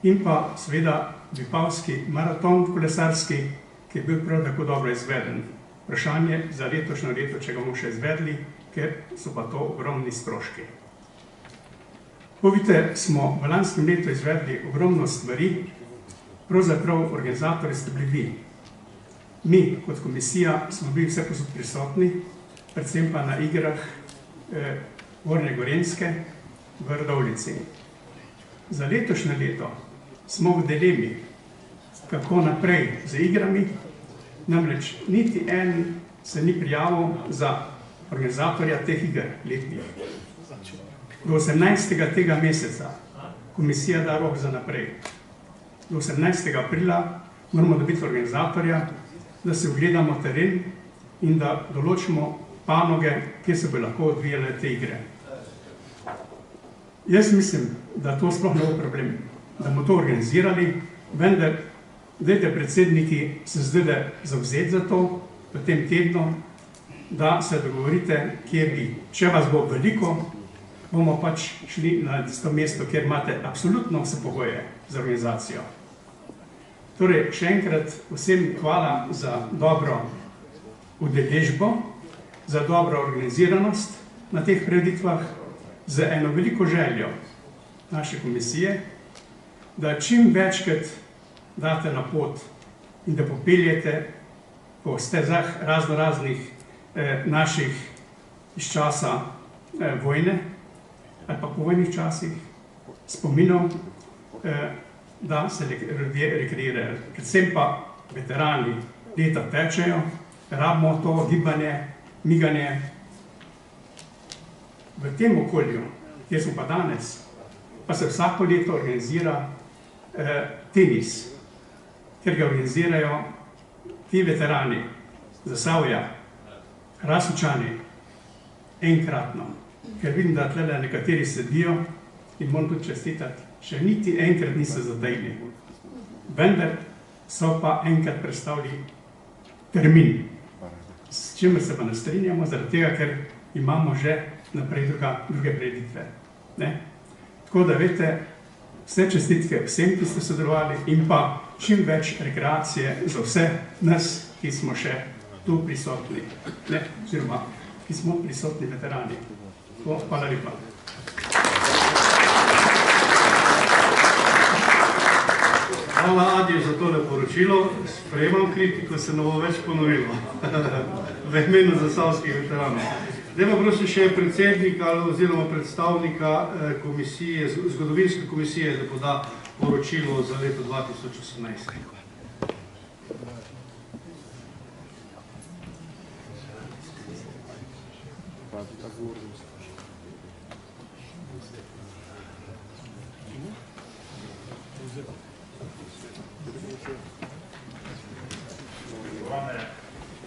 In pa seveda Vipavski maraton kolesarski, ki je bil prav tako dobro izveden. Vprašanje za letošnjo leto, če ga bomo še izvedli, ker so pa to ogromni stroški. Povite, smo v lanskem letu izvedli ogromno stvari, pravzaprav organizatorji ste bili vi. Mi, kot komisija, smo bili vse posod prisotni, predvsem pa na igrah Gornje Gorenjske v Radovljici. Za letošnje leto smo v dilemi, kako naprej z igrami, namreč niti en se ni prijavil za organizatorja teh iger letnih. Do 18. tega meseca komisija da rok za naprej. Do 18. aprila moramo dobiti organizatorja, da se ogledamo teren in da določimo panoge, kjer se bo lahko odvijale te igre. Jaz mislim, da to sploh ne bo problem, da bomo to organizirali, vendar dajte predsedniki se zdaj zavzeti za to v tem tednu, da se dogovorite, kje bi, če vas bo veliko, bomo pač šli na tisto mesto, kjer imate absolutno vse pogoje za organizacijo. Torej, še enkrat vsem hvala za dobro udeležbo, za dobro organiziranost na teh prireditvah, z eno veliko željo naše komisije, da čim večkrat date na pot in da popeljete po stezah raznoraznih naših iz časa vojne ali pa po vojnih časih spominov, da se ljudje rekreirajo. Predvsem pa veterani leta tečejo, rabimo to gibanje, miganje. V tem okolju, kjer smo pa danes, pa se vsako leto organizira tenis, ker ga organizirajo ti veterani Zasavja, Rastočani, enkratno. Ker vidim, da tle nekateri sedijo in moram tudi čestitati, še niti enkrat niso zatajili. Vendar so pa enkrat predstavili termin, s čimer se pa ne strinjamo, zaradi tega, ker imamo že naprej druge prireditve. Tako da veste, vse čestitke vsem, ki ste sodelovali in pa čim več rekreacije za vse nas, ki smo še tu prisotni, oziroma ki smo prisotni veterani. Hvala lepa. Hvala Adi za tole poročilo. Sprejemam kritiko, se ne bo več ponovilo v imenu zasavskih veteranov. Zdaj pa prosim še predsednika oziroma predstavnika komisije, zgodovinske komisije, da poda poročilo za leto 2018.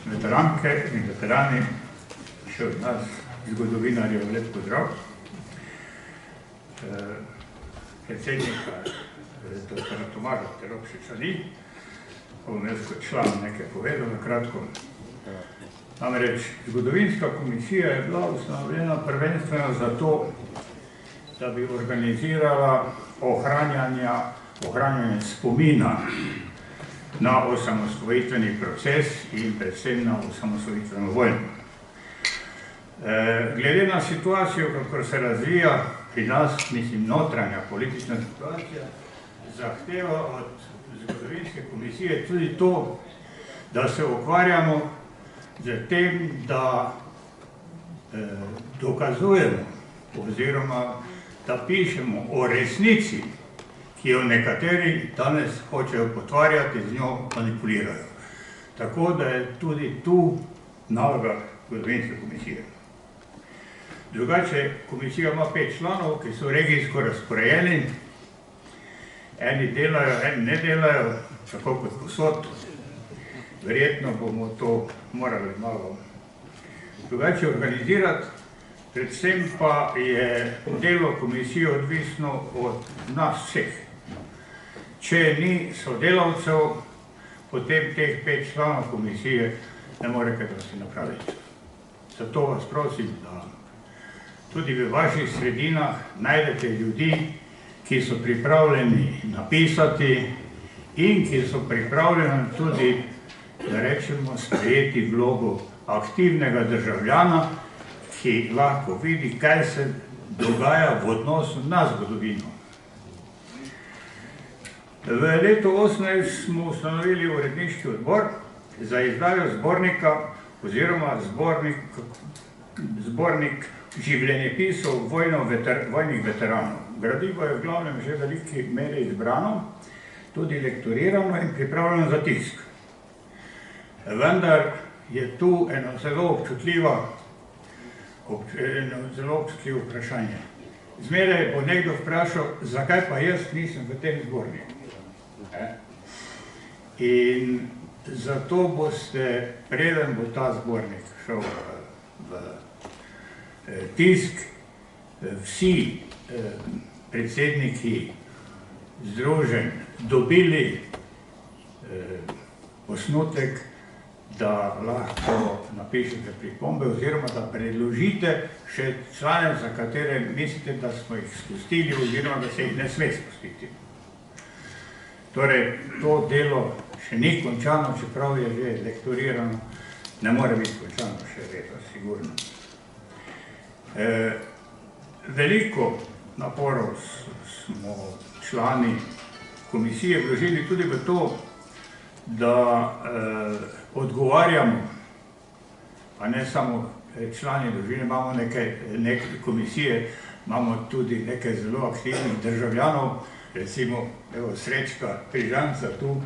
Veteranke in veterani, še od nas, zgodovinarjev, lep pozdrav. Predsednika dr. Tomaža Teropšiča ni, bom jaz kot član nekaj povedal na kratko. Namreč zgodovinska komisija je bila ustanovljena prvenstveno zato, da bi organizirala ohranjanje spomina na osamosvojitveni proces in predvsem na osamosvojitveno vojno. Glede na situacijo, kako se razvija pri nas, mislim, notranja politična situacija, zahteva od zgodovinske komisije tudi to, da se ukvarjamo z tem, da dokazujemo oziroma da pišemo o resnici, ki jo nekateri danes hočejo potvarjati, z njo manipulirajo. Tako da je tudi tu naloga zgodovinske komisije. Drugače, komisija ima 5 članov, ki so regijsko razporejeni. Eni delajo, eni ne delajo, tako kot posod. Verjetno bomo to morali malo drugače organizirati. Predvsem pa je delo komisije odvisno od nas vseh. Če ni sodelavcev, potem teh 5 članov komisije ne more kaj dosti napraviti. Zato vas prosim, da tudi v vaših sredinah najdete ljudi, ki so pripravljeni napisati in ki so pripravljeni tudi, da rečemo, sprejeti vlogo aktivnega državljana, ki lahko vidi, kaj se dogaja v odnosu na zgodovino. V letu 2018 smo ustanovili uredniški odbor za izdajo zbornika oziroma zbornik življenjepisov vojnih veteranov. gradivo je v glavnem že v veliki meri izbrano, tudi lektorirano in pripravljeno za tisk. Vendar je tu eno zelo občutljivo vprašanje. Zmeraj bo nekdo vprašal, zakaj pa jaz nisem v tem zborniku. In zato boste, preden bo ta zbornik šel v tisk, vsi predsedniki združenj dobili osnutek, da lahko napišete pripombe oziroma da predložite še člane, za katere mislite, da smo jih spustili oziroma da se jih ne sme spustiti. Torej, to delo še ni končano, čeprav je že lektorirano, ne more biti končano še vedno, sigurno. Veliko naporov smo člani komisije vložili tudi v to, da odgovarjamo, pa ne samo člani družine, imamo neke komisije, imamo tudi nekaj zelo aktivnih državljanov, recimo Srečka Križanca tu,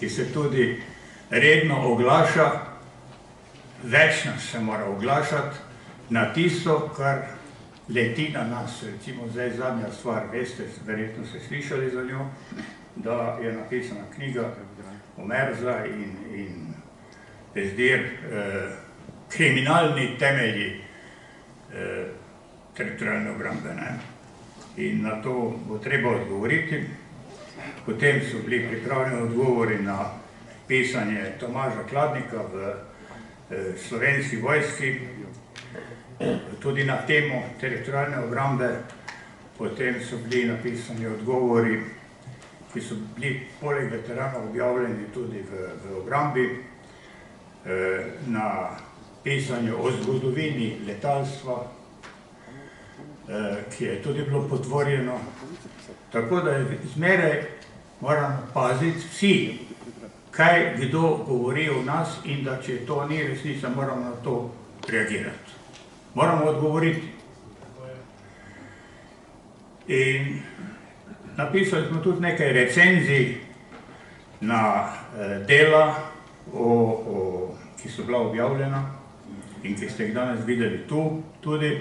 ki se tudi redno oglaša, več nas se mora oglašati na tisto, kar leti na nas. Recimo zdaj zadnja stvar, veste, verjetno ste slišali za njo, da je napisana knjiga Omerza in Bezdir, kriminalni temelji teritorialne obrambe. In na to bo treba odgovoriti. Potem so bili pripravljeni odgovori na pisanje Tomaža Kladnika v Slovenski vojski, tudi na temo teritorialne obrambe. Potem so bili napisani odgovori, ki so bili poleg veteranov objavljeni tudi v obrambi, na pisanju o zgodovini letalstva, ki je tudi bilo potvorjeno. Tako da zmeraj moramo paziti vsi, kaj kdo govori o nas in da če to ni resnica, moramo na to reagirati. Moramo odgovoriti. In napisali smo tudi nekaj recenzij na dela, ki so bila objavljena in ki ste jih danes videli tu tudi.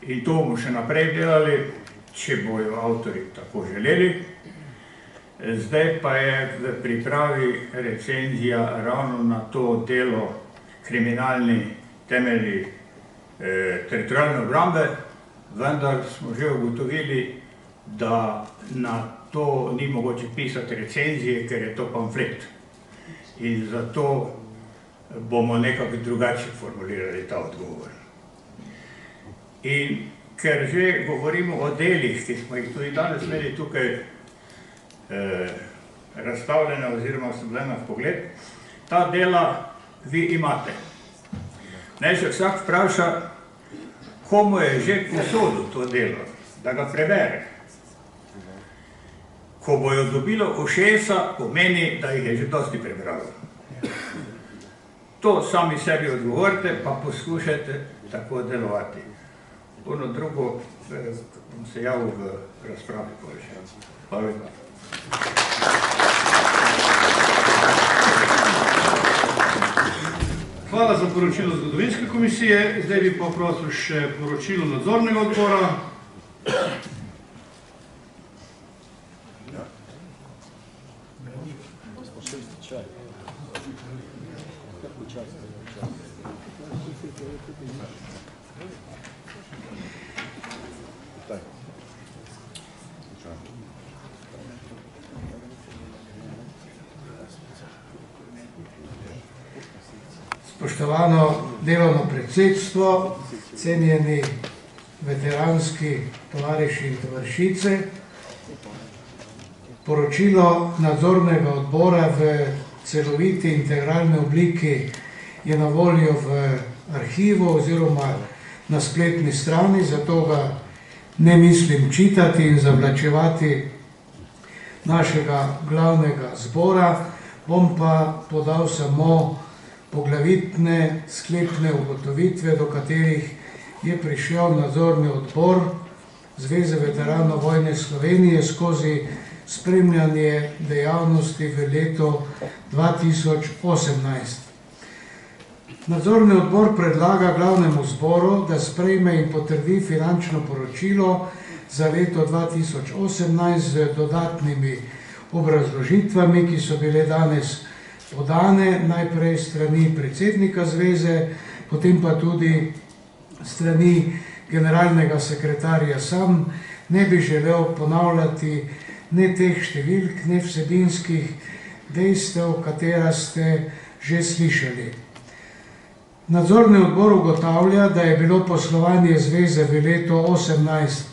In to bomo še naprej delali, če bojo avtori tako želeli. Zdaj pa je v pripravi recenzija ravno na to delo kriminalni temelji teritorialne obrambe, vendar smo že ugotovili, da na to ni mogoče pisati recenzije, ker je to pamflet. In zato bomo nekako drugače formulirali ta odgovor. In ker že govorimo o delih, ki smo jih tudi danes imeli tukaj razstavljene oziroma so bile na vpogled, ta dela vi imate. Naj se vsak vpraša, komu je že posodil to delo, da ga prebere. Ko bojo dobilo ušesa, pomeni, da jih je že dosti prebralo. To sami sebi odgovorite, pa poskušajte tako delovati. Ono drugo bom se javil v razpravi. Hvala lepa. Hvala za poročilo zgodovinske komisije. Zdaj bi pa prosil še poročilo nadzornega odbora. Spoštovano delovno predsedstvo, cenjeni veteranski tovariši in tovarišice, poročilo nadzornega odbora v celoviti integralni obliki je na voljo v arhivu oziroma na spletni strani, zato ga ne mislim čitati in zavlačevati našega glavnega zbora, bom pa podal samo poglavitne sklepne ugotovitve, do katerih je prišel nadzorni odbor Zveze veteranov vojne Slovenije skozi spremljanje dejavnosti v letu 2018. Nadzorni odbor predlaga glavnemu zboru, da sprejme in potrdi finančno poročilo za leto 2018 z dodatnimi obrazložitvami, ki so bile danes podane, najprej strani predsednika zveze, potem pa tudi strani generalnega sekretarja sam. Ne bi želel ponavljati ne teh številk, ne vsebinskih dejstev, katera ste že slišali. Nadzorni odbor ugotavlja, da je bilo poslovanje zveze v letu 2018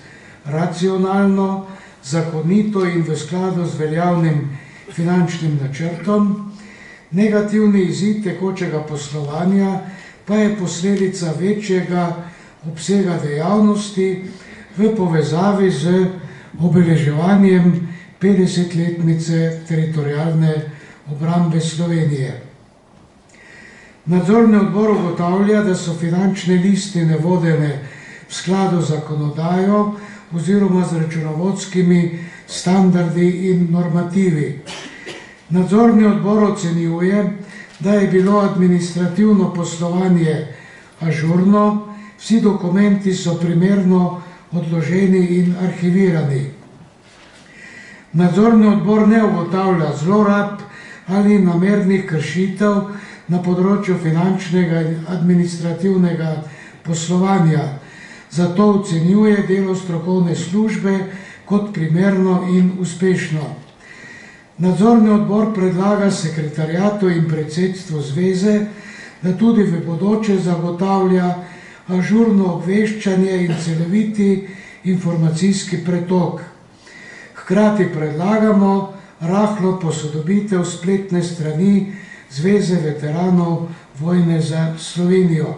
racionalno, zakonito in v skladu z veljavnim finančnim načrtom. Negativni izid tekočega poslovanja pa je posledica večjega obsega dejavnosti v povezavi z obeleževanjem 50-letnice teritorialne obrambe Slovenije. Nadzorni odbor ugotavlja, da so finančne listine vodene v skladu z zakonodajo oziroma z računovodskimi standardi in normativi. Nadzorni odbor ocenjuje, da je bilo administrativno poslovanje ažurno, vsi dokumenti so primerno odloženi in arhivirani. Nadzorni odbor ne ugotavlja zlorab ali namernih kršitev na področju finančnega in administrativnega poslovanja, zato ocenjuje delo strokovne službe kot primerno in uspešno. Nadzorni odbor predlaga sekretariatu in predsedstvu zveze, da tudi v bodoče zagotavlja ažurno obveščanje in celoviti informacijski pretok. Hkrati predlagamo rahlo posodobitev spletne strani Zveze veteranov vojne za Slovenijo.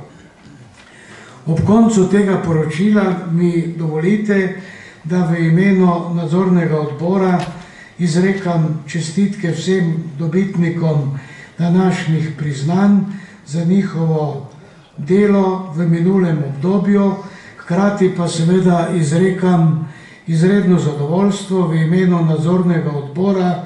Ob koncu tega poročila mi dovolite, da v imenu nadzornega odbora izrekam čestitke vsem dobitnikom današnjih priznanj za njihovo delo v minulem obdobju, hkrati pa seveda izrekam izredno zadovoljstvo v imenu nadzornega odbora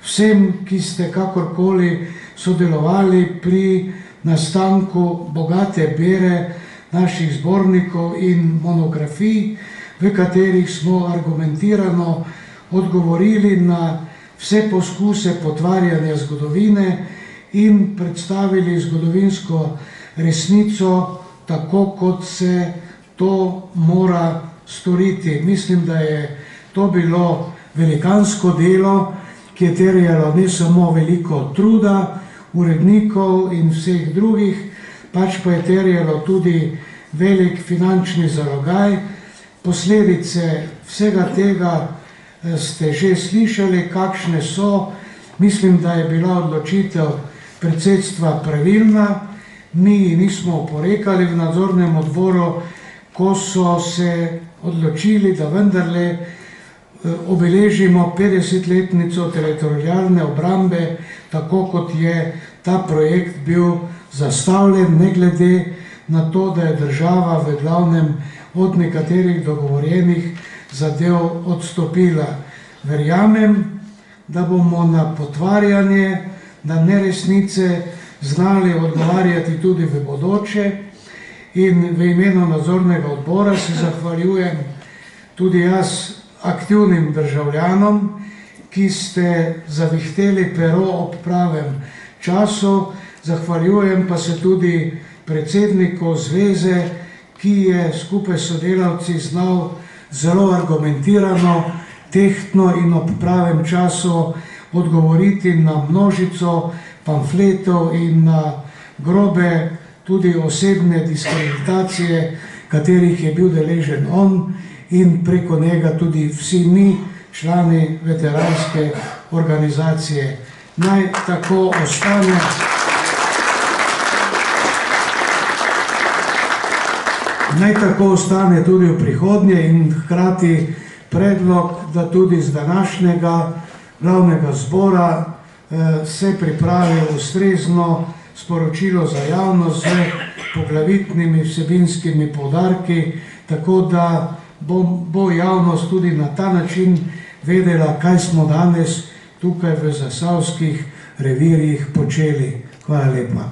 vsem, ki ste kakorkoli sodelovali pri nastanku bogate bere naših zbornikov in monografij, v katerih smo argumentirano odgovorili na vse poskuse potvarjanja zgodovine in predstavili zgodovinsko resnico tako, kot se to mora storiti. Mislim, da je to bilo velikansko delo, ki je terjalo ne samo veliko truda urednikov in vseh drugih, pač pa je terjalo tudi velik finančni zalogaj. Posledice vsega tega ste že slišali, kakšne so. Mislim, da je bila odločitev predsedstva pravilna. Mi nismo oporekali v nadzornem odboru, ko so se odločili, da vendarle obeležimo 50-letnico teritorialne obrambe, tako kot je ta projekt bil zastavljen, ne glede na to, da je država v glavnem od nekaterih dogovorjenih zadev odstopila. Verjamem, da bomo na potvarjanje, na neresnice znali odgovarjati tudi v bodoče, in v imenu nadzornega odbora se zahvaljujem tudi jaz aktivnim državljanom, ki ste zavihteli pero ob pravem času. Zahvaljujem pa se tudi predsedniku zveze, ki je skupaj s sodelavci znal zelo argumentirano, tehtno in ob pravem času odgovoriti na množico pamfletov in na grobe tudi osebne diskreditacije, katerih je bil deležen on in preko njega tudi vsi mi, člani veteranske organizacije. Naj tako ostane. Naj tako ostane tudi v prihodnje in hkrati predlog, da tudi z današnjega glavnega zbora se pripravi ustrezno sporočilo za javnost z poglavitnimi vsebinskimi poudarki, tako da bo javnost tudi na ta način vedela, kaj smo danes tukaj v zasavskih revirjih počeli. Hvala lepa.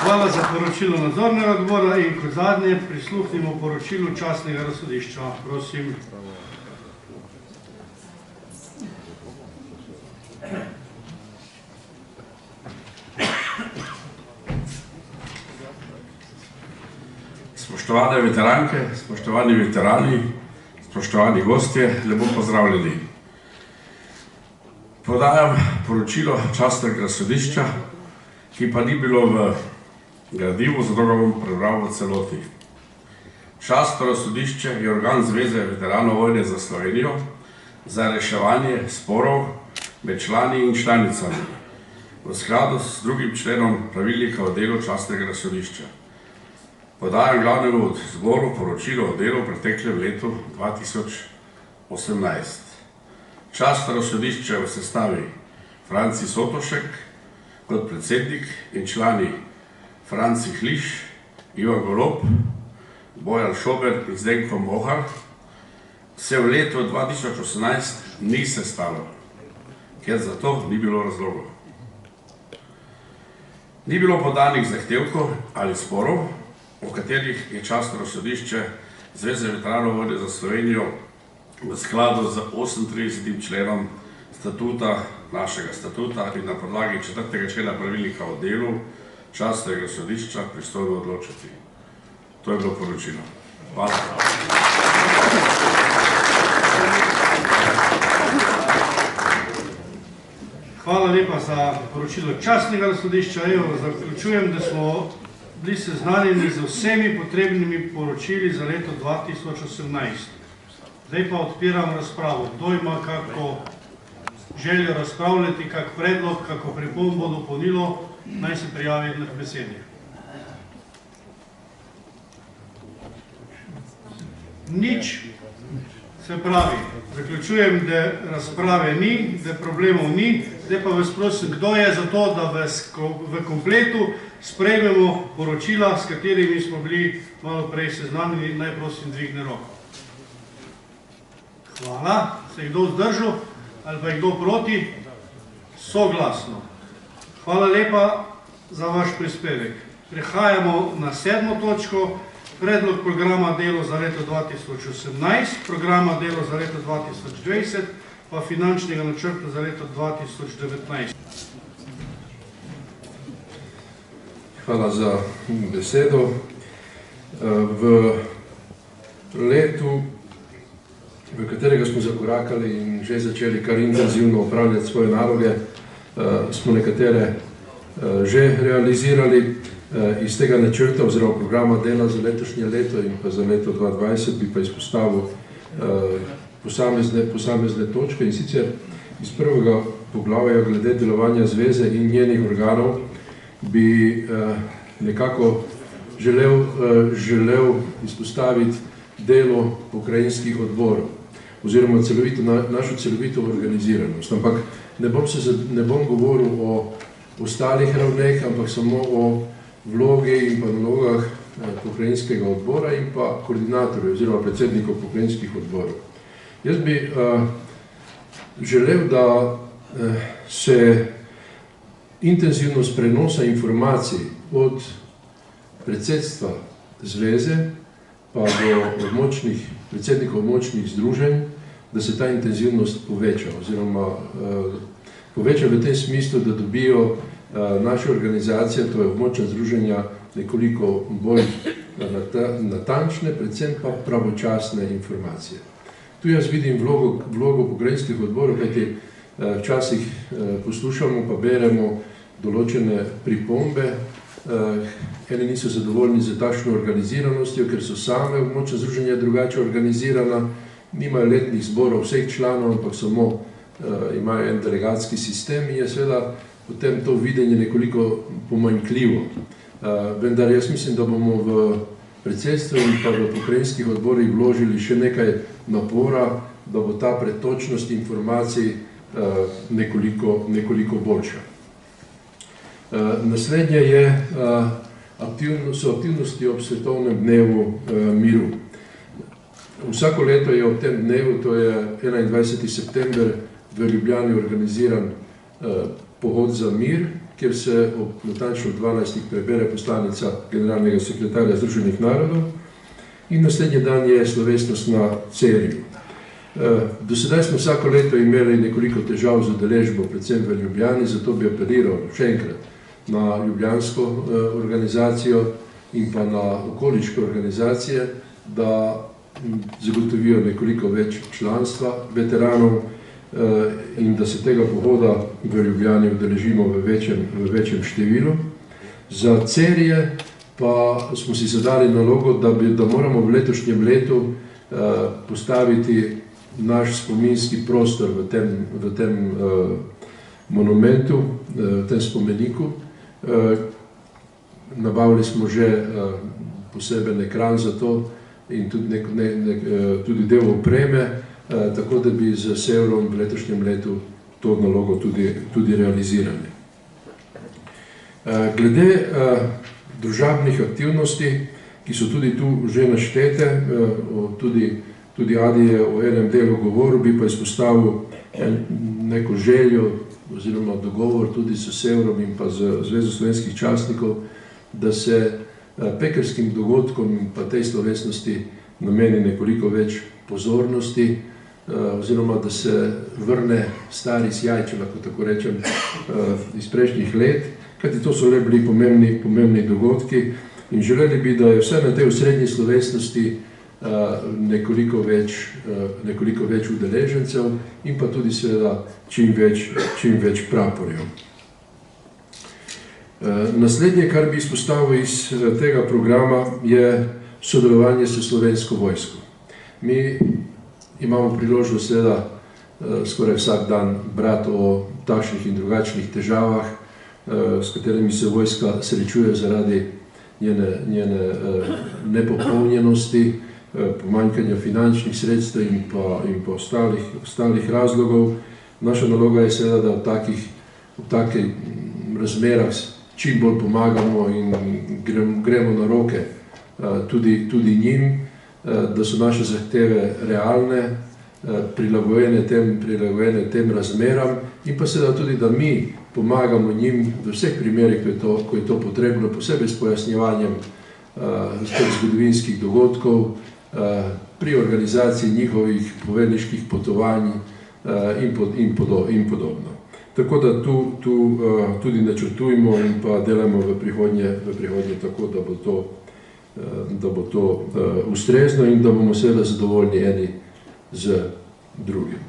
Hvala za poročilo nadzornega odbora in kot zadnje prisluhnimo poročilu častnega razsodišča. Prosim. Spoštovane veteranke, spoštovani veterani, spoštovani gostje, lepo pozdravljeni. Podajam poročilo častnega razsodišča, ki pa ni bilo v gradivu, zato ga bom prebral v celoti. Častno razsodišče je organ Zveze veteranov vojne za Slovenijo za reševanje sporov med člani in članicami v skladu s 2. členom pravilnika o delu častnega razsodišča. Podajam glavnemu zboru poročilo o delu v preteklem letu 2018. Častno razsodišče v sestavi Franci Sotošek kot predsednik in člani Franci Hliš, Ivan Golob, Bojan Šober in Zdenko Mohar se v letu 2018 ni sestalo, ker za to ni bilo razlogov. Ni bilo podanih zahtevkov ali sporov, o katerih je častno razsodišče Zveze veteranov vojne za Slovenijo v skladu z 38. členom statuta, našega statuta in na podlagi 4. člena pravilnika o delu častnega razsodišča pristojno odločiti. To je bilo poročilo. Hvala. Hvala lepa za poročilo častnega razsodišča. Evo, zaključujem, da smo bili seznanjeni z vsemi potrebnimi poročili za leto 2018. Zdaj pa odpiram razpravo. Kdo ima kako željo razpravljati, kak predlog, kako pripombo, dopolnilo, naj se prijavi na besedi. Nič. Se pravi, zaključujem, da razprave ni, da problemov ni. Zdaj pa vas prosim, kdo je za to, da v kompletu sprejmemo poročila, s katerimi smo bili malo prej seznanjeni, naj prosim dvigne roko. Hvala. Se je kdo vzdržal ali pa je kdo proti? Soglasno. Hvala lepa za vaš prispevek. Prehajamo na 7. točko. Predlog programa delo za leto 2018, programa delo za leto 2020, pa finančnega načrta za leto 2019. Hvala za besedo. V letu, v katerega smo zakorakali in že začeli kar intenzivno opravljati svoje naloge, smo nekatere že realizirali. Iz tega načrta oziroma programa dela za letošnje leto in pa za leto 2020 bi pa izpostavil posamezne točke, in sicer iz prvega poglavja glede delovanja zveze in njenih organov bi nekako želel izpostaviti delo pokrajinskih odborov oziroma našo celovito organiziranost. Ampak ne bom govoril o ostalih ravneh, ampak samo o vlogi in pa nalogah pokrajinskega odbora in pa koordinatorjev oziroma predsednikov pokrajinskih odborov. Jaz bi želel, da se intenzivnost prenosa informacij od predsedstva zveze pa do predsednikov območnih združenj, da se ta intenzivnost poveča oziroma poveča v tem smislu, da dobijo naše organizacije, to je območna združenja, nekoliko bolj natančne, predvsem pa pravočasne informacije. Tu jaz vidim vlogo pokrajinskih odborov, kajti včasih poslušamo pa beremo določene pripombe, eni niso zadovoljni z takšno organiziranostjo, ker so same območna združenja drugače organizirana, nimajo letnih zborov vseh članov, ampak samo imajo en delegatski sistem in je seveda potem to videnje nekoliko pomanjkljivo. Vendar jaz mislim, da bomo v predsedstvu in pa v pokrajinskih odborih vložili še nekaj napora, da bo ta pretočnost informacij nekoliko boljša. Naslednje je so aktivnosti ob svetovnem dnevu miru. Vsako leto je ob tem dnevu, to je 21. september, v Ljubljani organiziran pohod za mir, kjer se ob natančno 12. prebere poslanica generalnega sekretarja Združenih narodov in naslednji dan je slovesnost na Cerju. Do sedaj smo vsako leto imeli nekoliko težav z udeležbo, predvsem v Ljubljani, zato bi apeliral še enkrat na ljubljansko organizacijo in pa na okoliške organizacije, da zagotovijo nekoliko več članstva veteranov in da se tega pohoda v Ljubljani udeležimo v večjem številu. Za Cerje pa smo si zadali nalogo, da moramo v letošnjem letu postaviti naš spominski prostor v tem monumentu, v tem spomeniku. Nabavili smo že poseben ekran za to in tudi del opreme, tako da bi z Severom v letošnjem letu to nalogo tudi realizirali. Glede družabnih aktivnosti, ki so tudi tu že naštete, tudi Adi je o enem delu govoril, bi pa izpostavil neko željo oziroma dogovor tudi s Severom in pa z Zvezo slovenskih častnikov, da se pekerskim dogodkom in pa tej slovesnosti nameni nekoliko več pozornosti, oziroma da se vrne stari sjaj, če lahko tako rečem, iz prejšnjih let, kajti to so le bili pomembni dogodki in želeli bi, da je vse na tej osrednji slovesnosti nekoliko več udeležencev in pa tudi seveda čim več praporjev. Naslednje, kar bi izpostavil iz tega programa, je sodelovanje s Slovensko vojsko. Mi imamo priložnost seveda skoraj vsak dan brati o takšnih in drugačnih težavah, s katerimi se vojska srečuje zaradi njene nepopolnjenosti, pomanjkanja finančnih sredstev in pa ostalih razlogov. Naša naloga je seveda, da v takih razmerah čim bolj pomagamo in gremo na roke tudi njim, da so naše zahteve realne, prilagojene tem razmeram in pa seveda tudi, da mi pomagamo njim v vseh primerih, ko je to potrebno, posebej s pojasnjevanjem zgodovinskih dogodkov, pri organizaciji njihovih poveljniških potovanj in podobno. Tako da tu tudi načrtujemo in pa delamo v prihodnje tako, da bo to ustrezno in da bomo seveda zadovoljni eni z drugim.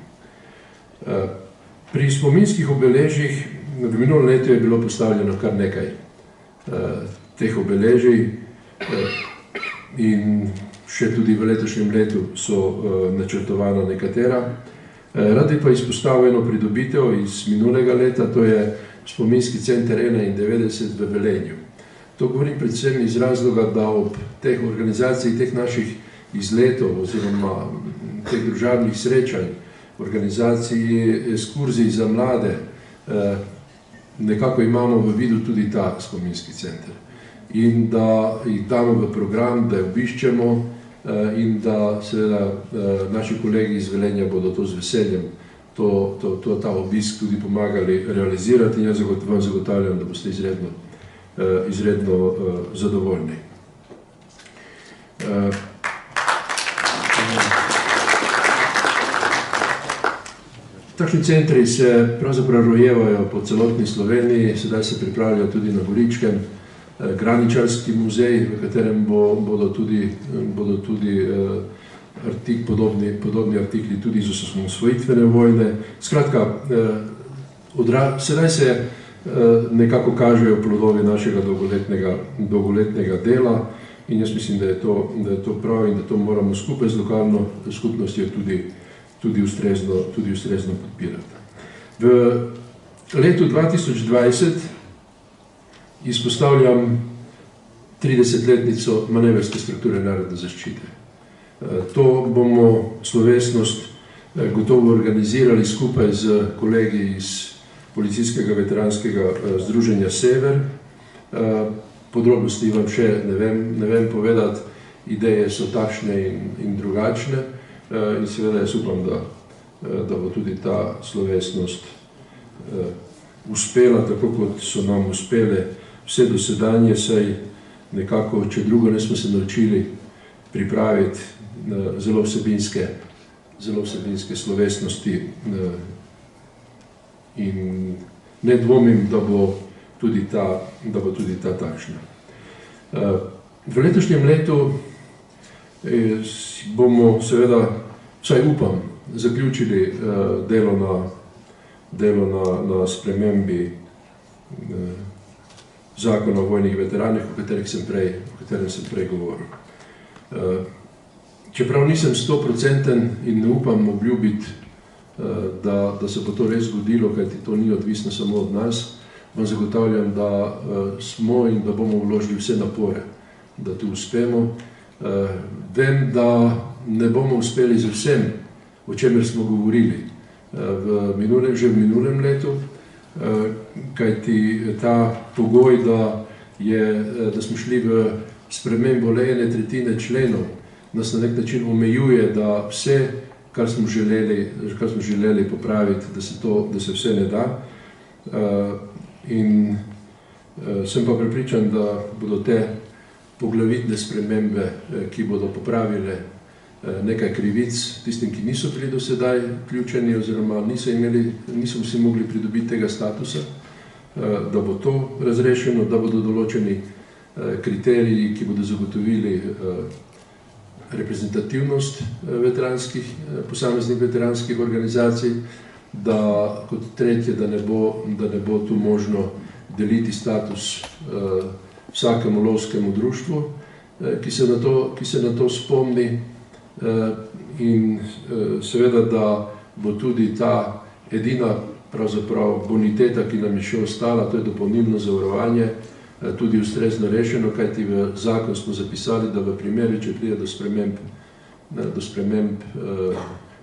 Pri spominskih obeležjih v minulem letu je bilo postavljeno kar nekaj teh obeležij in še tudi v letošnjem letu so načrtovana nekatera. Rad bi pa izpostavil eno pridobitev iz minulega leta, to je spominski center 91 v Velenju. To govorim predvsem iz razloga, da ob teh organizaciji, teh naših izletov oziroma teh družabnih srečanj, organizaciji ekskurzij za mlade, nekako imamo v vidu tudi ta spominski center. In da jih damo v program, da jo obiščemo in da seveda naši kolegi iz Velenja bodo to z veseljem ta obisk tudi pomagali realizirati in jaz vam zagotavljam, da boste izredno zadovoljni. Takšni centri se pravzaprav rojevajo po celotni Sloveniji, sedaj se pripravljajo tudi na Goričkem, Graničarski muzej, v katerem bodo tudi podobni artikli tudi iz osamosvojitvene vojne. Skratka, sedaj se nekako kažejo plodovi našega dolgoletnega dela in jaz mislim, da je to prav in da to moramo skupaj z lokalno skupnostjo tudi ustrezno podpirati. V letu 2020 izpostavljam 30-letnico manevrske strukture narodne zaščite. To bomo slovesnost gotovo organizirali skupaj z kolegi iz Policijskega veteranskega združenja Sever. podrobnosti vam še ne vem povedati, ideje so takšne in drugačne in seveda jaz upam, da bo tudi ta slovesnost uspela, tako kot so nam uspele vse dosedanje, saj nekako, če drugo ne smo se naučili pripraviti zelo vsebinske slovesnosti in ne dvomim, da bo tudi ta takšna. V letošnjem letu bomo seveda, vsaj upam, zaključili delo na spremembi zakona o vojnih veteranih, o katerem sem prej govoril. Čeprav nisem 100% in ne upam obljubiti, da se bo to res zgodilo, kajti to ni odvisno samo od nas, vam zagotavljam, da smo in da bomo vložili vse napore, da tu uspemo. Vem, da ne bomo uspeli z vsem, o čemer smo govorili že v minulem letu, kajti ta pogoj, da smo šli v spremembo le 1/3 členov, nas na nek način omejuje, da vse, kar smo želeli popraviti, da se vse ne da. In sem pa prepričan, da bodo te poglavitne spremembe, ki bodo popravile nekaj krivic tistim, ki niso bili do sedaj vključeni oziroma niso vsi mogli pridobiti tega statusa, da bo to razrešeno, da bodo določeni kriteriji, ki bodo zagotovili reprezentativnost posameznih veteranskih organizacij, da kot tretje, da ne bo tu možno deliti status vsakemu lovskemu društvu, ki se na to spomni, in seveda, da bo tudi ta edina pravzaprav boniteta, ki nam je še ostala, to je dopolnilno zavarovanje, tudi ustrezno rešeno, kajti v zakon smo zapisali, da v primeru, če pride do sprememb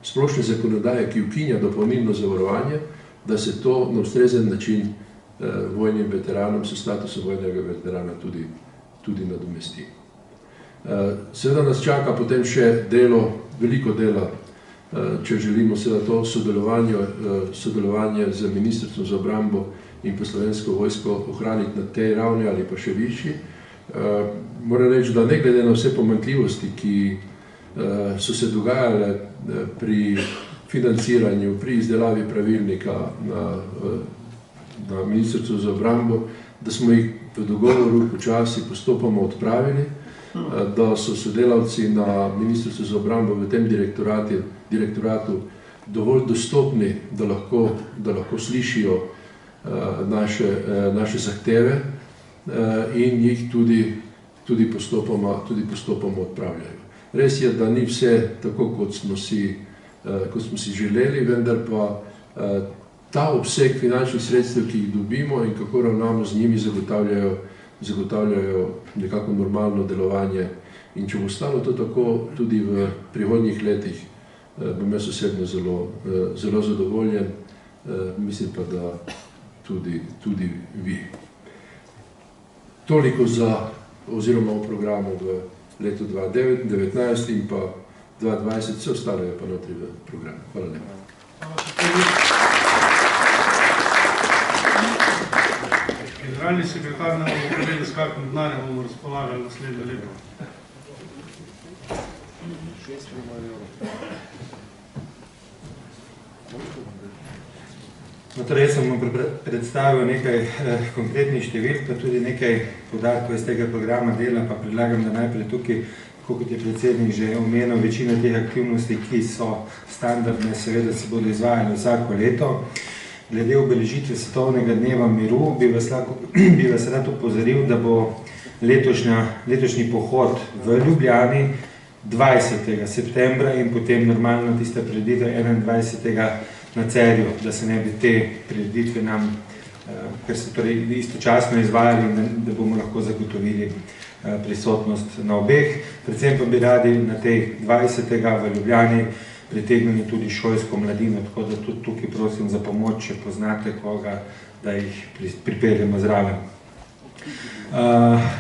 splošne zakonodaje, ki ukinja dopolnilno zavarovanje, da se to na ustrezen način vojnim veteranom s statusom vojnega veterana tudi nadomesti. Seveda nas čaka potem še veliko dela, če želimo seveda to sodelovanje z Ministrstvom za obrambo in pa Slovensko vojsko ohraniti na tej ravni ali pa še višji. Moram reči, da ne glede na vse pomanjkljivosti, ki so se dogajale pri financiranju, pri izdelavi pravilnika na Ministrstvu za obrambo, da smo jih v dogovoru počasi postopoma odpravili, da so sodelavci na Ministrstvu za obrambo v tem direktoratu dovolj dostopni, da lahko slišijo naše zahteve in jih tudi postopoma odpravljajo. Res je, da ni vse tako, kot smo si želeli, vendar pa ta obseg finančnih sredstev, ki jih dobimo in kako ravnamo z njimi, zagotavljajo nekako normalno delovanje. In če bo ostalo to tako tudi v prihodnjih letih, bom jaz osebno zelo zadovoljen, mislim pa, da tudi vi. Toliko oziroma v programu v letu 2019 in pa 2020, vse ostalo je pa notri v programu. Hvala lepa. Generalni sekretar nam bo povedal, s kakšnim denarjem bomo razpolagali naslednje leto. Torej, jaz sem vam predstavil nekaj konkretnih številk, pa tudi nekaj podatkov iz tega programa dela, pa predlagam, da najprej tukaj, kot je predsednik že omenil, večina teh aktivnosti, ki so standardne, seveda se bodo izvajale vsako leto. Glede obeležitve Svetovnega dneva miru bi vas rad opozoril, da bo letošnji pohod v Ljubljani 20. septembra in potem normalno tista prireditev 21. na Cerju, da se ne bi te prireditve nam, ker so torej istočasno izvajali, da bomo lahko zagotovili prisotnost na obeh. Predvsem pa bi radi na tej 20. v Ljubljani pritegnili tudi šolsko mladino, tako da tudi tukaj prosim za pomoč, če poznate koga, da jih pripeljemo zraven.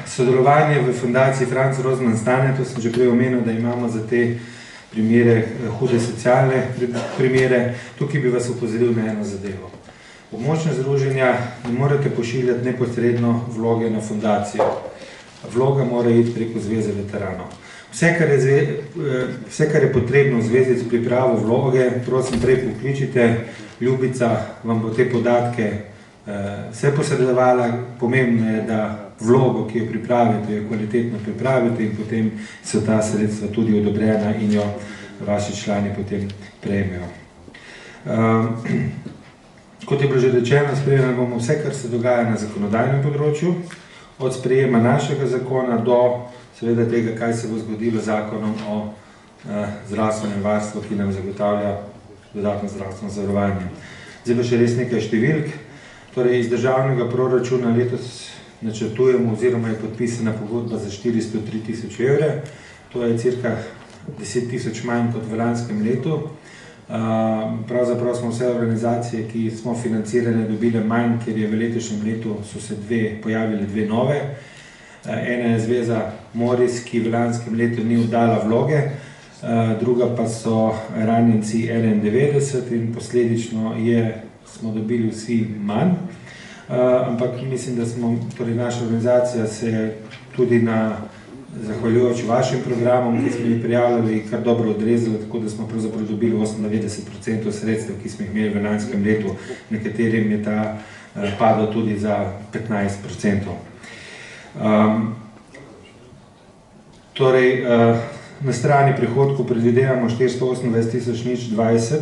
Sodelovanje v fundaciji Franz Rozman Stane, to sem že prej omenil, da imamo za te primere, hude socialne primere. Tukaj bi vas opozoril na eno zadevo. Območna združenja ne morete pošiljati neposredno vloge na fundacijo. Vloga mora iti preko Zveze veteranov. Vse, kar je potrebno v zvezi s pripravo vloge, prosim, prej pokličite, Ljubica vam bo te podatke vse posredovala. Pomembno je, da vlogo, ki jo pripravite, jo kvalitetno pripravite in potem so ta sredstva tudi odobrena in jo vaši člani potem prejmejo. Kot je bilo že rečeno, sprejemali bomo vse, kar se dogaja na zakonodajnem področju, od sprejema našega zakona do seveda tega, kaj se bo zgodilo z zakonom o zdravstvenem varstvu, ki nam zagotavlja dodatno zdravstveno zavarovanje. Zdaj pa še res nekaj številk. Torej, iz državnega proračuna letos načrtujemo oziroma je podpisana pogodba za 403 tisoč evre. To je cirka 10 tisoč manj kot v lanskem letu. Pravzaprav smo vse organizacije, ki smo financirane, dobile manj, ker je v letošnjem letu so se pojavile dve nove. Ena je Zveza Moris, ki v lanskem letu ni oddala vloge, druga pa so Ranjenci 91 in posledično smo dobili vsi manj. Ampak mislim, da smo, torej naša organizacija se tudi zahvaljujoč vašim programom, ki smo jih prijavljali, kar dobro odrezali, tako da smo pravzaprav dobili 98% sredstev, ki smo jih imeli v lanskem letu, nekaterim je ta padel tudi za 15%. Torej, na strani prihodkov predvidevamo 428.020,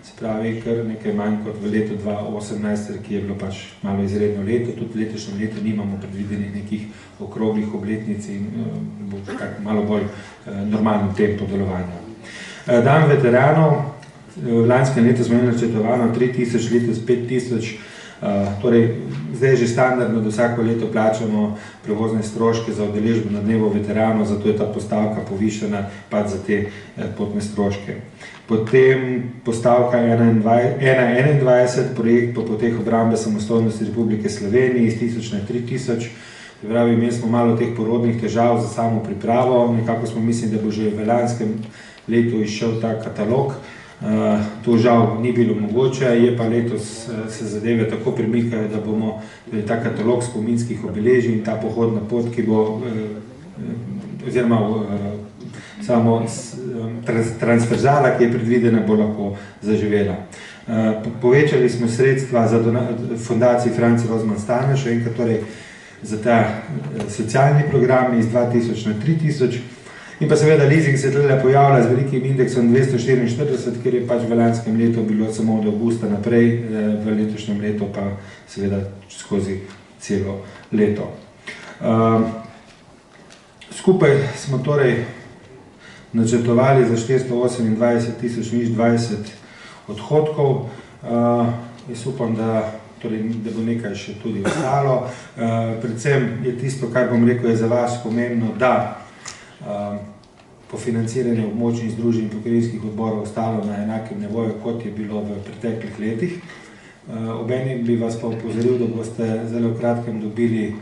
se pravi kar nekaj manj kot v letu 2018, ki je bilo pač malo izredno leto. Tudi v letošnjem letu nimamo predvidenih nekih okroglih obletnic in bo malo bolj normalno tempo delovanja. Dan veteranov, v lanskem letu smo imeli načrtovano 3.000, letos 5.000. Torej, zdaj je že standardno, da vsako leto plačamo prevozne stroške za udeležbo na dnevu veteranov, zato je ta postavka povišana pač za te potne stroške. Potem postavka 1.21, projekt po poteh obrambe samostojnosti Republike Slovenije iz 1000 na 3000. Pravi, imeli smo malo teh porodnih težav za samo pripravo, nekako smo mislili, da bo že v lanskem letu izšel ta katalog. To žal ni bilo mogoče, je pa letos se zadeve tako premikajo, da bomo ta katalog spominskih obeležij in ta pohodna pot, ki bo, oziroma samo transverzala, ki je predvidena, bo lahko zaživela. Povečali smo sredstva za fundaciji Franz Rozman Stane, še enkrat torej za ta socialni program iz 2000 na 3000. In pa seveda leasing se tle pojavlja z velikim indeksom 244, ker je pač v lanskem letu bilo samo od avgusta naprej, v letošnjem letu pa seveda skozi celo leto. Skupaj smo torej načrtovali za 428.020 odhodkov. Jaz upam, da bo nekaj še tudi ostalo. Predvsem je tisto, kar bom rekel, je za vas pomembno, da po financiranju območnih združenj in pokrajinskih odborov ostalo na enakem nivoju, kot je bilo v preteklih letih. Obenem bi vas pa opozoril, da boste zelo v kratkem dobili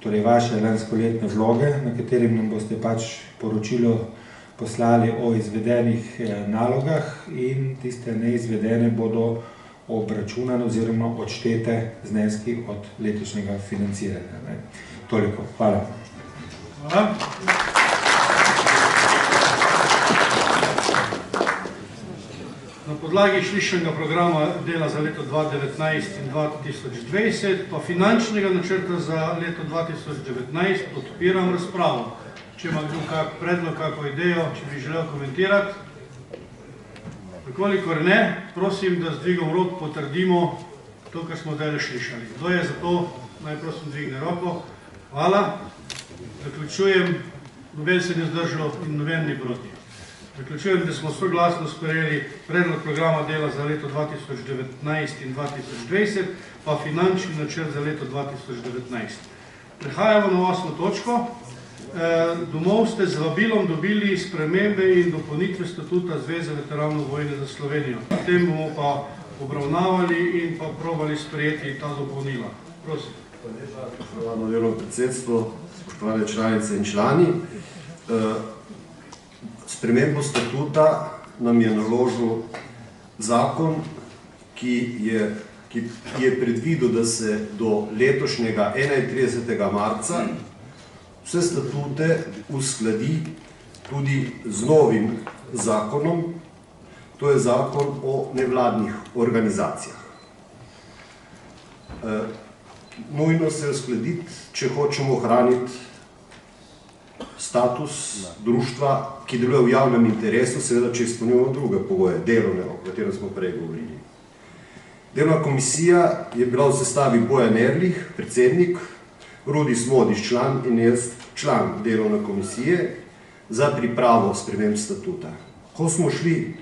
torej vaše lanskoletne vloge, na katerim nam boste pač poročilo poslali o izvedenih nalogah in tiste neizvedene bodo obračunane oziroma odštete zneski od letošnjega financiranja. Toliko. Hvala. Hvala. Na podlagi slišanega programa dela za leto 2019 in 2020 pa finančnega načrta za leto 2019 odpiram razpravo. Če ima kdo kak predlog, kako idejo, če bi želel komentirati. Kolikor ne, prosim, da z dvigom rok potrdimo to, kar smo zdaj slišali. Kdo je za to, naj prosim dvigne roko. Hvala. Zaključujem, noben se ni zdržal in noben ni proti. Zaključujem, da smo soglasno sprejeli predlog programa dela za leto 2019 in 2020, pa finančni načrt za leto 2019. Prehajamo na 8. točko. Domov ste z vabilom dobili spremembe in dopolnitve statuta Zveze veteranov vojne za Slovenijo. Potem bomo pa obravnavali in pa probali sprejeti ta dopolnila. Prosim. Spoštovano delovno predsedstvo, spoštovane članice in člani. Spremembo statuta nam je naložil zakon, ki je predvidel, da se do letošnjega 31. marca vse statute uskladi tudi z novim zakonom, to je zakon o nevladnih organizacijah. Nujno se uskladiti, če hočemo ohraniti status društva, ki deluje v javnem interesu, seveda, če izpolnjujemo druge pogoje, delovne, o katerem smo prej govorili. Delovna komisija je bila v sestavi Bojan Erlich, predsednik, Rudi Smodiš, član in jaz član delovne komisije za pripravo sprememb statuta. Ko smo šli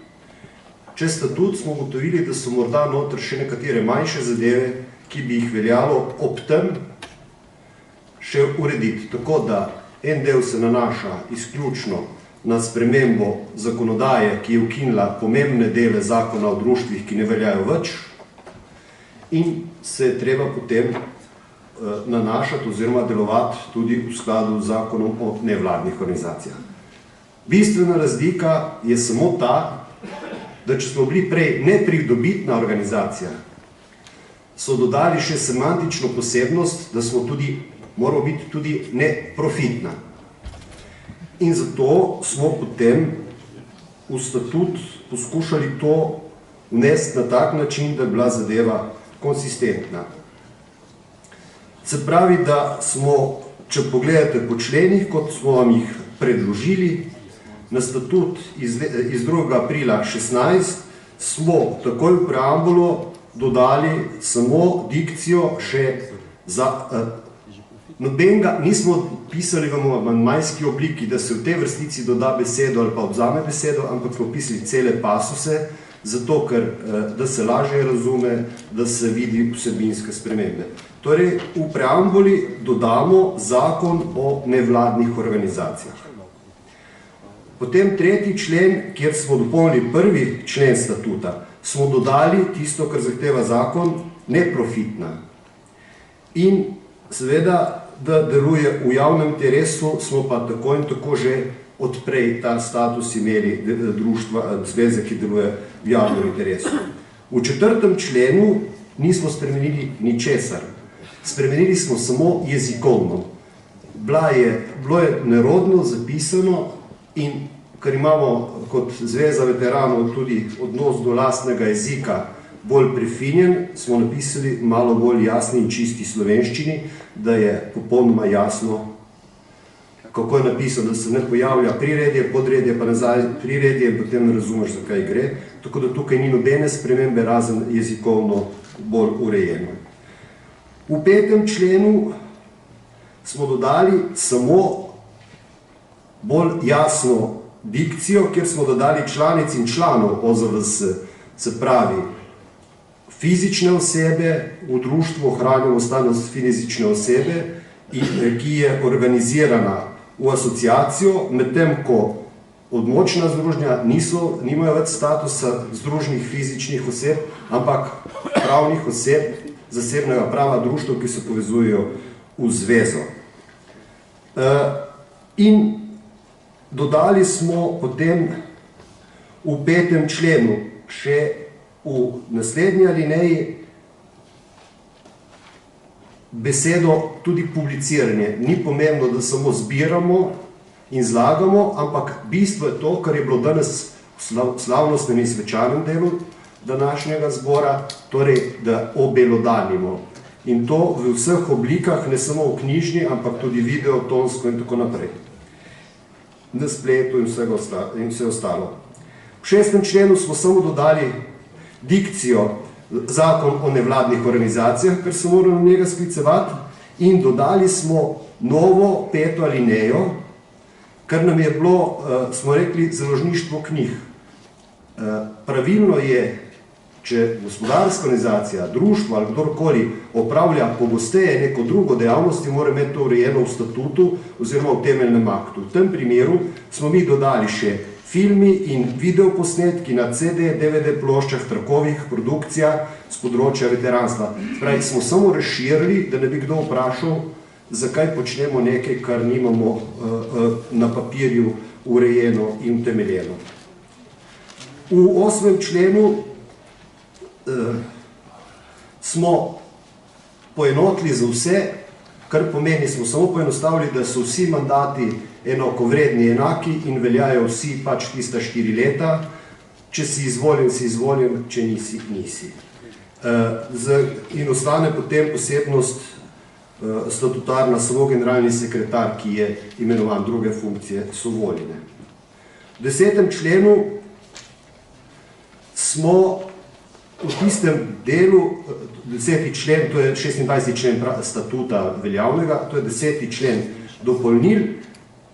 čez statut, smo ugotovili, da so morda noter še nekatere manjše zadeve, ki bi jih veljalo ob tem še urediti. Tako da en del se nanaša izključno na spremembo zakonodaje, ki je ukinila pomembne dele zakona o društvih, ki ne veljajo več, in se je treba potem nanašati oziroma delovati tudi v skladu z zakonom o nevladnih organizacijah. Bistvena razlika je samo ta, da če smo bili prej nepridobitna organizacija, so dodali še semantično posebnost, da smo tudi, moramo biti tudi neprofitna. In zato smo potem v statut poskušali to vnesti na tak način, da je bila zadeva konsistentna. Se pravi, da smo, če pogledate po členih, kot smo vam jih predložili, na statut iz 2. aprila 2016 smo takoj v preambulo dodali samo dikcijo še za nobenega, nismo pisali v amandmajski obliki, da se v tej vrstici doda besedo ali pa odvzame besedo, ampak smo pisali cele pasuse, zato ker, da se lažje razume, da se vidi vsebinske spremembe. Torej, v preambuli dodamo zakon o nevladnih organizacijah. Potem 3. člen, kjer smo dopolnili 1. člen statuta, smo dodali tisto, kar zahteva zakon, neprofitna. In seveda, da deluje v javnem interesu, smo pa tako in tako že odprej ta status imeli društva, zveze, ki deluje v javnem interesu. V 4. členu nismo spremenili ničesar. Spremenili smo samo jezikovno. Bilo je nerodno zapisano in ker imamo kot Zveza veteranov tudi odnos do lastnega jezika bolj prefinjen, smo napisali malo bolj jasni in čisti slovenščini, da je popolnoma jasno, kako je napisano, da se ne pojavlja priredje, podredje, pa nazaj priredje in potem ne razumeš, za kaj gre. Tako da tukaj ni nobene spremembe, razen jezikovno bolj urejeno. V 5. členu smo dodali samo bolj jasno dikcijo, kjer smo dodali članic in članov OZVS, se pravi fizične osebe, v društvu ohranjamo status fizične osebe, ki je organizirana v asociacijo, medtem ko odmočna združenja nimajo več statusa združenih fizičnih oseb, ampak pravnih oseb zasebnega prava društva, ki se povezujejo v zvezo. In dodali smo potem v 5. členu še v naslednji alineji besedo tudi publiciranje. Ni pomembno, da samo zbiramo in zlagamo, ampak bistvo je to, kar je bilo danes v slavnostnem in svečanem delu današnjega zbora, torej, da obelodanimo. In to v vseh oblikah, ne samo v knjižni, ampak tudi video, tonsko in tako naprej. Na spletu in vse ostalo. V 6. členu smo samo dodali dikcijo zakon o nevladnih organizacijah, ker se moramo na njega sklicevati, in dodali smo novo 5. alinejo, kar nam je bilo, smo rekli, založništvo knjig. Pravilno je, če gospodarska organizacija, društvo ali kdorkoli opravlja pogosteje neko drugo dejavnost, mora imeti to urejeno v statutu oziroma v temeljnem aktu. V tem primeru smo mi dodali še filmi in videoposnetki na CD, DVD ploščah, trakovih, produkcija, z področja veteranstva. Pravi, smo samo razširili, da ne bi kdo vprašal, zakaj počnemo nekaj, kar nimamo na papirju urejeno in utemeljeno. V 8. členu smo poenotili za vse, kar pomeni, smo samo poenostavili, da so vsi mandati enakovredni, enaki in veljajo vsi pač tista 4 leta. Če si izvoljen, če nisi, nisi. In ostane potem posebnost statutarna samo generalni sekretar, ki je imenovan, druge funkcije so voljene. V 10. členu smo v tistem delu, 10. člen, to je 26. člen statuta veljavnega, to je 10. člen dopolnil,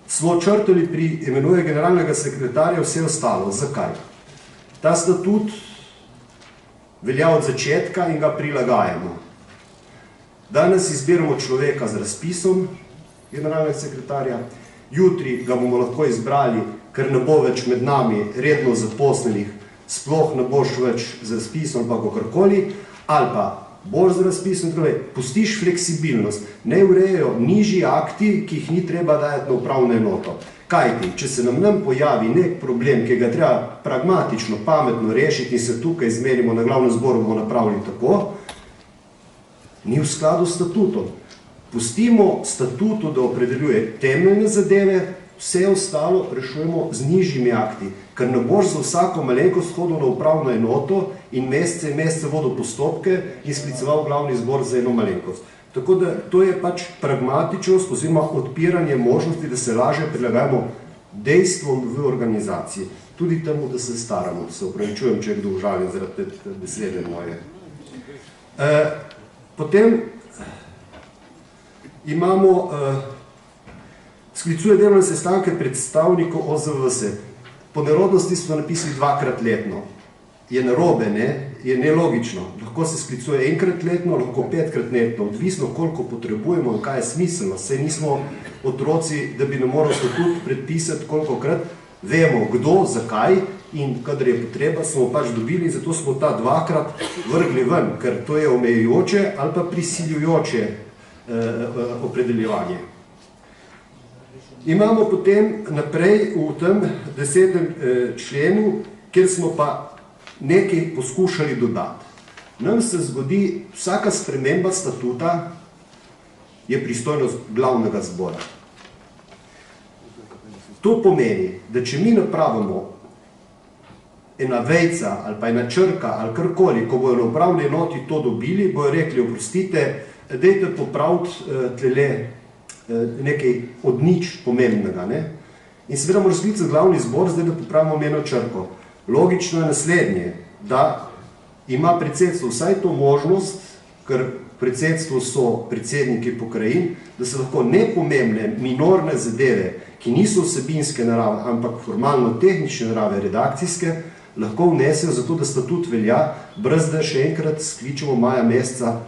smo črtali pri imenuje generalnega sekretarja vse ostalo. Zakaj? Ta statut velja od začetka in ga prilagajamo. Danes izbiramo človeka z razpisom generalnega sekretarja, jutri ga bomo lahko izbrali, ker ne bo več med nami redno zaposlenih, sploh ne boš več z razpisom pa kakorkoli, ali pa boš z razpisom, pustiš fleksibilnost, ne urejajo nižji akti, ki jih ni treba dajati na upravno enoto. Kajti, če se nam pojavi nek problem, ki ga treba pragmatično, pametno rešiti in se tukaj zmenimo na glavnem zboru, bomo napravili tako, ni v skladu s statutom. Pustimo statutu, da opredeljuje temeljne zadeve, vse ostalo rešujemo z nižjimi akti, ker ne boš za vsako malenkost hodil na upravno enoto in mesece in mesece vodil postopke in skliceval glavni zbor za eno malenkost. Tako da to je pač pragmatičnost oziroma odpiranje možnosti, da se lažje prilagajamo dejstvom v organizaciji. Tudi temu, da se staramo. Se upravičujem, če je kdo užaljen zaradi te besede moje. Potem imamo sklicuje delovne sestanke predstavnikov OZVS. Po nerodnosti smo napisali 2-krat letno. Je narobe, ne? Je nelogično. Lahko se sklicuje 1-krat letno, lahko 5-krat letno, odvisno koliko potrebujemo in kaj je smiselno. Saj nismo otroci, da bi ne moral statut predpisati kolikokrat. Vemo kdo, zakaj in kadar je potreba, smo pač dobili, zato smo ta 2-krat vrgli ven, ker to je omejujoče ali pa prisiljujoče opredeljevanje. Imamo potem naprej v tem 10. členu, kjer smo pa nekaj poskušali dodati. Nam se zgodi, vsaka sprememba statuta je pristojnost glavnega zbora. To pomeni, da če mi napravimo ena vejca ali pa ena črka ali karkoli, ko bojo na upravni enoti to dobili, bojo rekli, oprostite, dajte popraviti tlele nekaj od nič pomembnega. Ne? In seveda mora sklicati glavni zbor, zdaj da popravimo eno črko. Logično je naslednje, da ima predsedstvo vsaj to možnost, ker predsedstvo so predsedniki pokrajin, da se lahko nepomembne, minorne zadeve, ki niso vsebinske narave, ampak formalno-tehnične narave, redakcijske, lahko vnesejo zato, da statut velja, brez da še enkrat skličemo maja meseca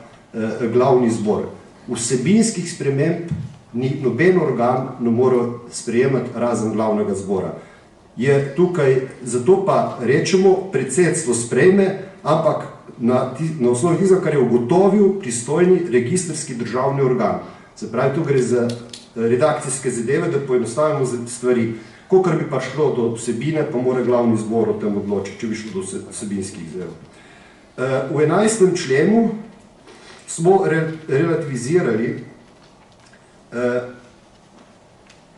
glavni zbor. Vsebinskih sprememb noben organ ne more sprejemati razen glavnega zbora. Je tukaj, zato pa rečemo, predsedstvo sprejme, ampak na osnovi tistega, kar je ugotovil pristojni registrski državni organ. Se pravi, tu gre za redakcijske zadeve, da poenostavimo stvari. Kolikor bi pa šlo do vsebine, pa mora glavni zbor o tem odločiti, če bi šlo do vsebinskih zadev. V 11. členu smo relativizirali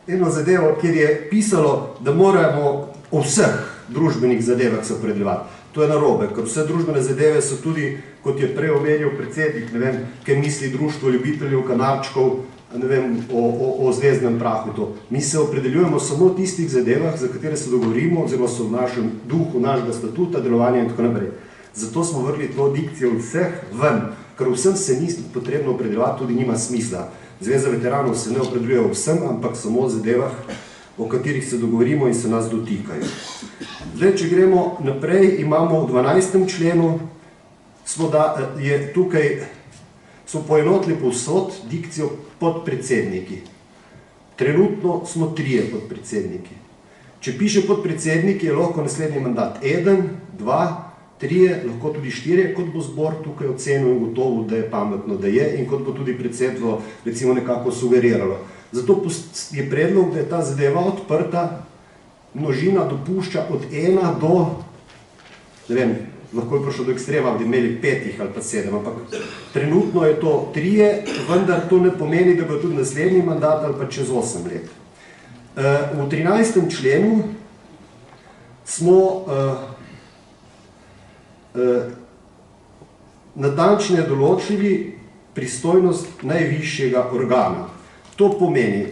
eno zadevo, kjer je pisalo, da moramo o vseh družbenih zadevah se opredeljevati. To je narobe, ker vse družbene zadeve so tudi, kot je prej omenil predsednik, ne vem, kaj misli društvo ljubiteljev kanarčkov, ne vem, o zvezdnem prahu to. Mi se opredeljujemo samo v tistih zadevah, za katere se dogovorimo, oziroma so v našem duhu, našega statuta, delovanja in tako naprej. Zato smo vrgli to dikcijo vseh ven, ker vsem se ni potrebno opredeljevati, tudi nima smisla. Zveza veteranov se ne opredeljuje o vsem, ampak samo o zadevah, o katerih se dogovorimo in se nas dotikajo. Zdaj, če gremo naprej, imamo v 12. členu, smo poenotili povsod dikcijo podpredsedniki. Trenutno smo 3 podpredsedniki. Če piše podpredsednik, je lahko naslednji mandat 1, 2, 3, lahko tudi 4, kot bo zbor tukaj ocenil in gotovo, da je pametno, da je, in kot bo tudi predsedstvo recimo nekako sugeriralo. Zato je predlog, da je ta zadeva odprta, množina dopušča od 1 do, ne vem, lahko je prišlo do ekstrema, da bi imeli 5 ali pa 7, ampak trenutno je to 3, vendar to ne pomeni, da bo tudi naslednji mandat ali pa čez 8 let. V 13. členu smo natančneje določili pristojnost najvišjega organa. To pomeni,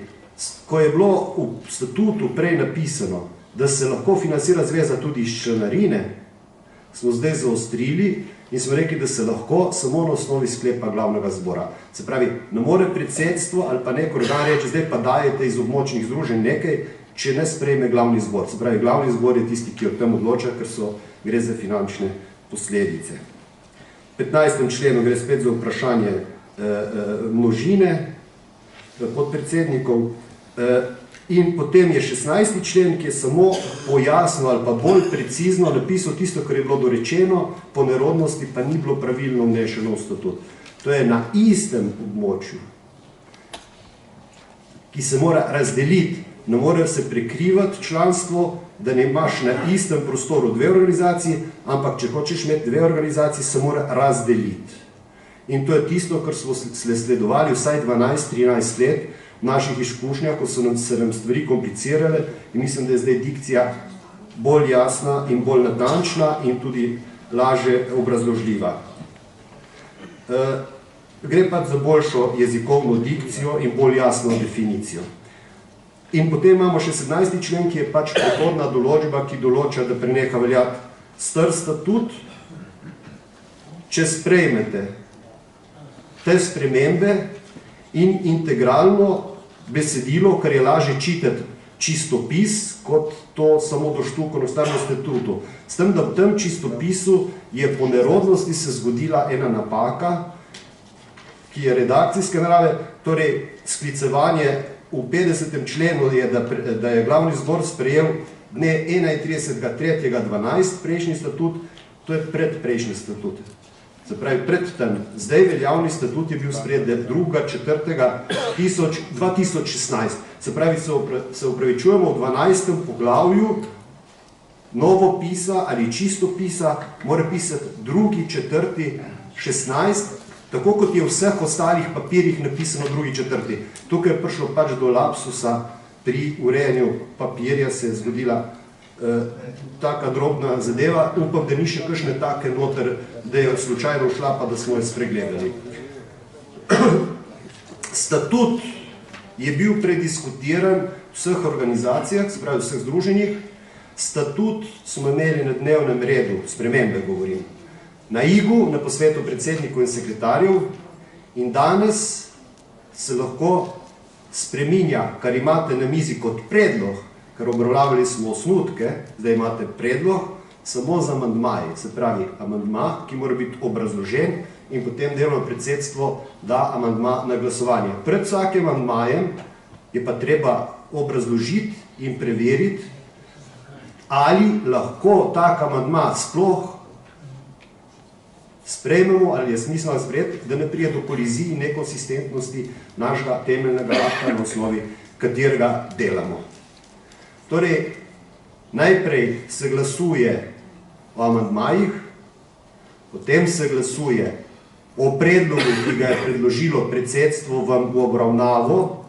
ko je bilo v statutu prej napisano, da se lahko financira zveza tudi iz članarine, smo zdaj zaostrili in smo rekli, da se lahko samo na osnovi sklepa glavnega zbora. Se pravi, ne more predsedstvo ali pa nek organ reči, zdaj pa dajete iz območnih združenj nekaj, če ne sprejme glavni zbor. Se pravi, glavni zbor je tisti, ki o tem odloča, ker gre za finančne posledice. V 15. členu gre spet za vprašanje množine podpredsednikov in potem je 16. člen, ki je samo pojasnil ali pa bolj precizno napisal tisto, kar je bilo dorečeno, po nerodnosti pa ni bilo pravilno vnešeno v statut. To je na istem območju, ki se mora razdeliti, ne more se prekrivati članstvo, da ne imaš na istem prostoru 2 organizaciji, ampak če hočeš imeti 2 organizaciji, se mora razdeliti. In to je tisto, kar smo sledovali vsaj 12-13 let v naših izkušnjah, ko se nam stvari komplicirale in mislim, da je zdaj dikcija bolj jasna in bolj natančna in tudi lažje obrazložljiva. Gre pa za boljšo jezikovno dikcijo in bolj jasno definicijo. In potem imamo še 17. člen, ki je pač prehodna določba, ki določa, da preneha veljati star statut. Če sprejmete te spremembe in integralno besedilo, kar je lažje čitati čistopis, kot to samo doštukano v starem statutu. S tem, da v tem čistopisu je po nerodnosti se zgodila ena napaka, ki je redakcijske narave, torej sklicevanje v 50. členu je, da je glavni zbor sprejel dne 31.3.12 prejšnji statut, to je predprejšnji statut. Se pravi, pred tem, zdaj veljavni statut je bil sprejet 2.4.2016. Se pravi, se upravičujemo v 12. poglavju novopisa ali čistopisa, mora pisati 2.4.16, tako kot je v vseh ostalih papirjih napisano 2.4. Tukaj je prišlo pač do lapsusa pri urejanju papirja, se je zgodila taka drobna zadeva. Upam, da ni še kakšne take noter, da je slučajno šla, pa da smo jo spregledali. Statut je bil prediskutiran v vseh organizacijah, se pravi v vseh združenjih. Statut smo imeli na dnevnem redu, spremembe govorim, na IGU, na posvetu predsednikov in sekretarjev, in danes se lahko spreminja, kar imate na mizi kot predlog, ker obravnavali smo osnutke, zdaj imate predlog, samo z amandmaji, se pravi amandma, ki mora biti obrazložen in potem delovno predsedstvo da amandma na glasovanje. Pred vsakim amandmajem je pa treba obrazložiti in preveriti, ali lahko tak amandma sploh sprejmemo ali je smiselno sprejeti, da ne pride do kolizij in nekonsistentnosti našega temeljnega akta, na osnovi katerega delamo. Torej, najprej se glasuje o amandmajih, potem se glasuje o predlogu, ki ga je predložilo predsedstvo vam v obravnavo,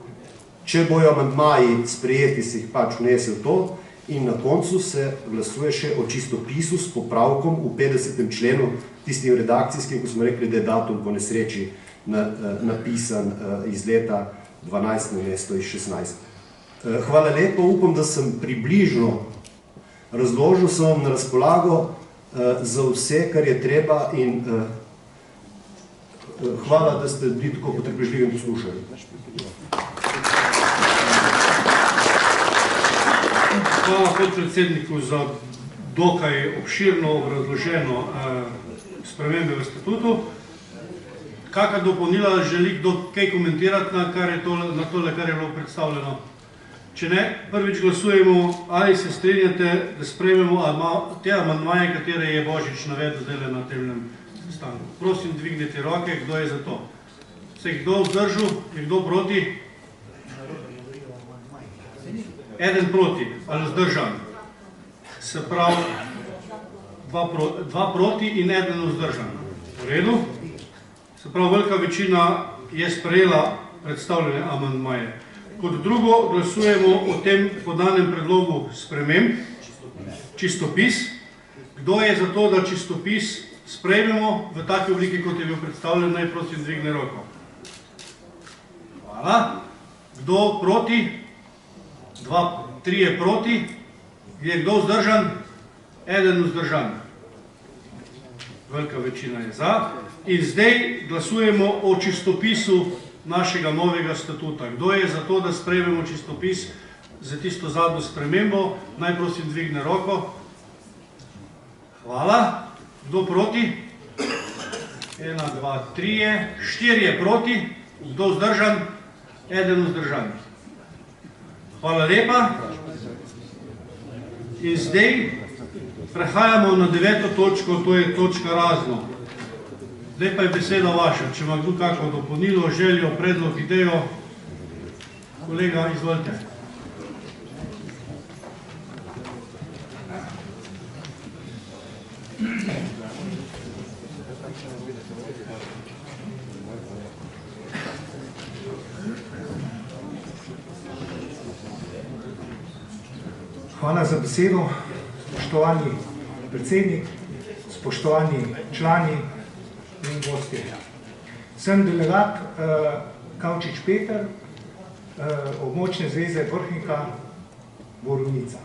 če bojo amandmaji sprejeti, se jih pač vnese v to, in na koncu se glasuje še o čistopisu s popravkom v 50. členu, tistim redakcijskim, ko smo rekli, da je datum po nesreči napisan iz leta 12 na mesto iz 16. Hvala lepo, upam, da sem približno razložil, sem vam na razpolago za vse, kar je treba, in hvala, da ste bili tako potrpežljivi in poslušali. Hvala podpredsedniku za dokaj obširno obrazloženo spremembe v statutu. Kakšna dopolnila želi kdo kaj komentirati na tole, kar je bilo predstavljeno? Če ne, prvič glasujemo, ali se strinjate, da sprejmemo te amandmaje, katere je Božič navedel zdaj na tem sestanku. Prosim, dvignite roke, kdo je za to. Se je kdo vzdržal, je kdo proti? Eden proti, ali vzdržan. Se pravi, dva proti in eden vzdržan. V redu? Se pravi, velika večina je sprejela predstavljene amandmaje. Kot drugo, glasujemo o tem podanem predlogu sprememb, čistopis. Kdo je za to, da čistopis sprejmemo v taki obliki, kot je bil predstavljen, naj prosim dvigne roko. Hvala. Kdo proti? 3 je proti. Je kdo vzdržan? Eden vzdržan. Velika večina je za. In zdaj glasujemo o čistopisu našega novega statuta. Kdo je za to, da sprejmemo čistopis za tisto zadnjo spremembo? Naj prosim dvigne roko. Hvala. Kdo proti? 1, 2, 3, 4 je proti. Kdo vzdržan? Eden vzdržan. Hvala lepa. In zdaj prehajamo na 9. točko, to je točka razno. Zdaj pa je beseda vaša. Če ima kdo kako dopolnilo, željo, predlog, idejo, kolega, izvolite. Hvala za besedo, spoštovani predsednik, spoštovani člani in gostje. Sem delegat Kavčič Peter, območne zveze Vrhnika Borovnica.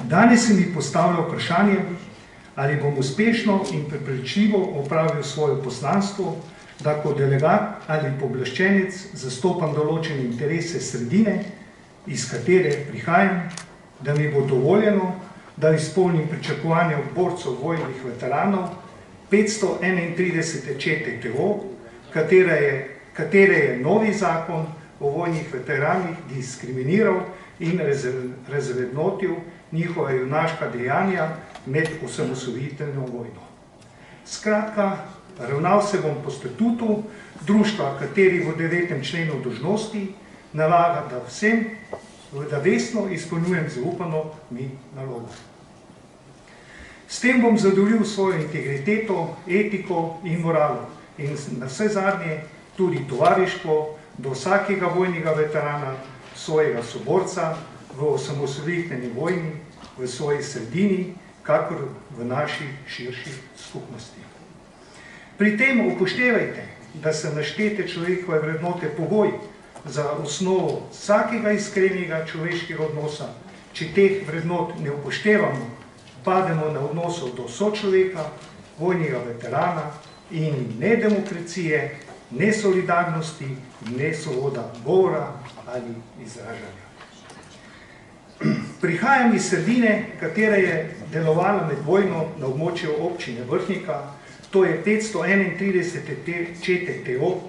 Danes se mi postavlja vprašanje, ali bom uspešno in prepričljivo opravil svoje poslanstvo, da kot delegat ali pooblaščenec zastopam določene interese sredine, iz katere prihajam, da mi bo dovoljeno, da izpolnim pričakovanja borcev vojnih veteranov 531. čete TO, katere je novi zakon o vojnih veteranih diskriminiral in razvrednotil njihova junaška dejanja med osamosvojitveno vojno. Skratka, ravnal se bom po statutu društva, kateri v 9. členu dolžnosti nalaga, da vsem, da vestno izpolnjujem zaupano mi nalogo. S tem bom zadovoljil svojo integriteto, etiko in moralo in na vse zadnje tudi tovarištvo do vsakega vojnega veterana, svojega soborca v osamosvojitveni vojni, v svoji sredini, kakor v naši širši skupnosti. Pri tem upoštevajte, da se naštete človekove vrednote pogoj za osnovo vsakega iskrenega človeškega odnosa. Če teh vrednot ne upoštevamo, pademo na odnosov do sočloveka, vojnega veterana in ne demokracije, ne solidarnosti, ne svoboda govora ali izražanja. Prihajam iz sredine, katera je delovala med vojno na območju občine Vrhnika, to je 531. čete TO,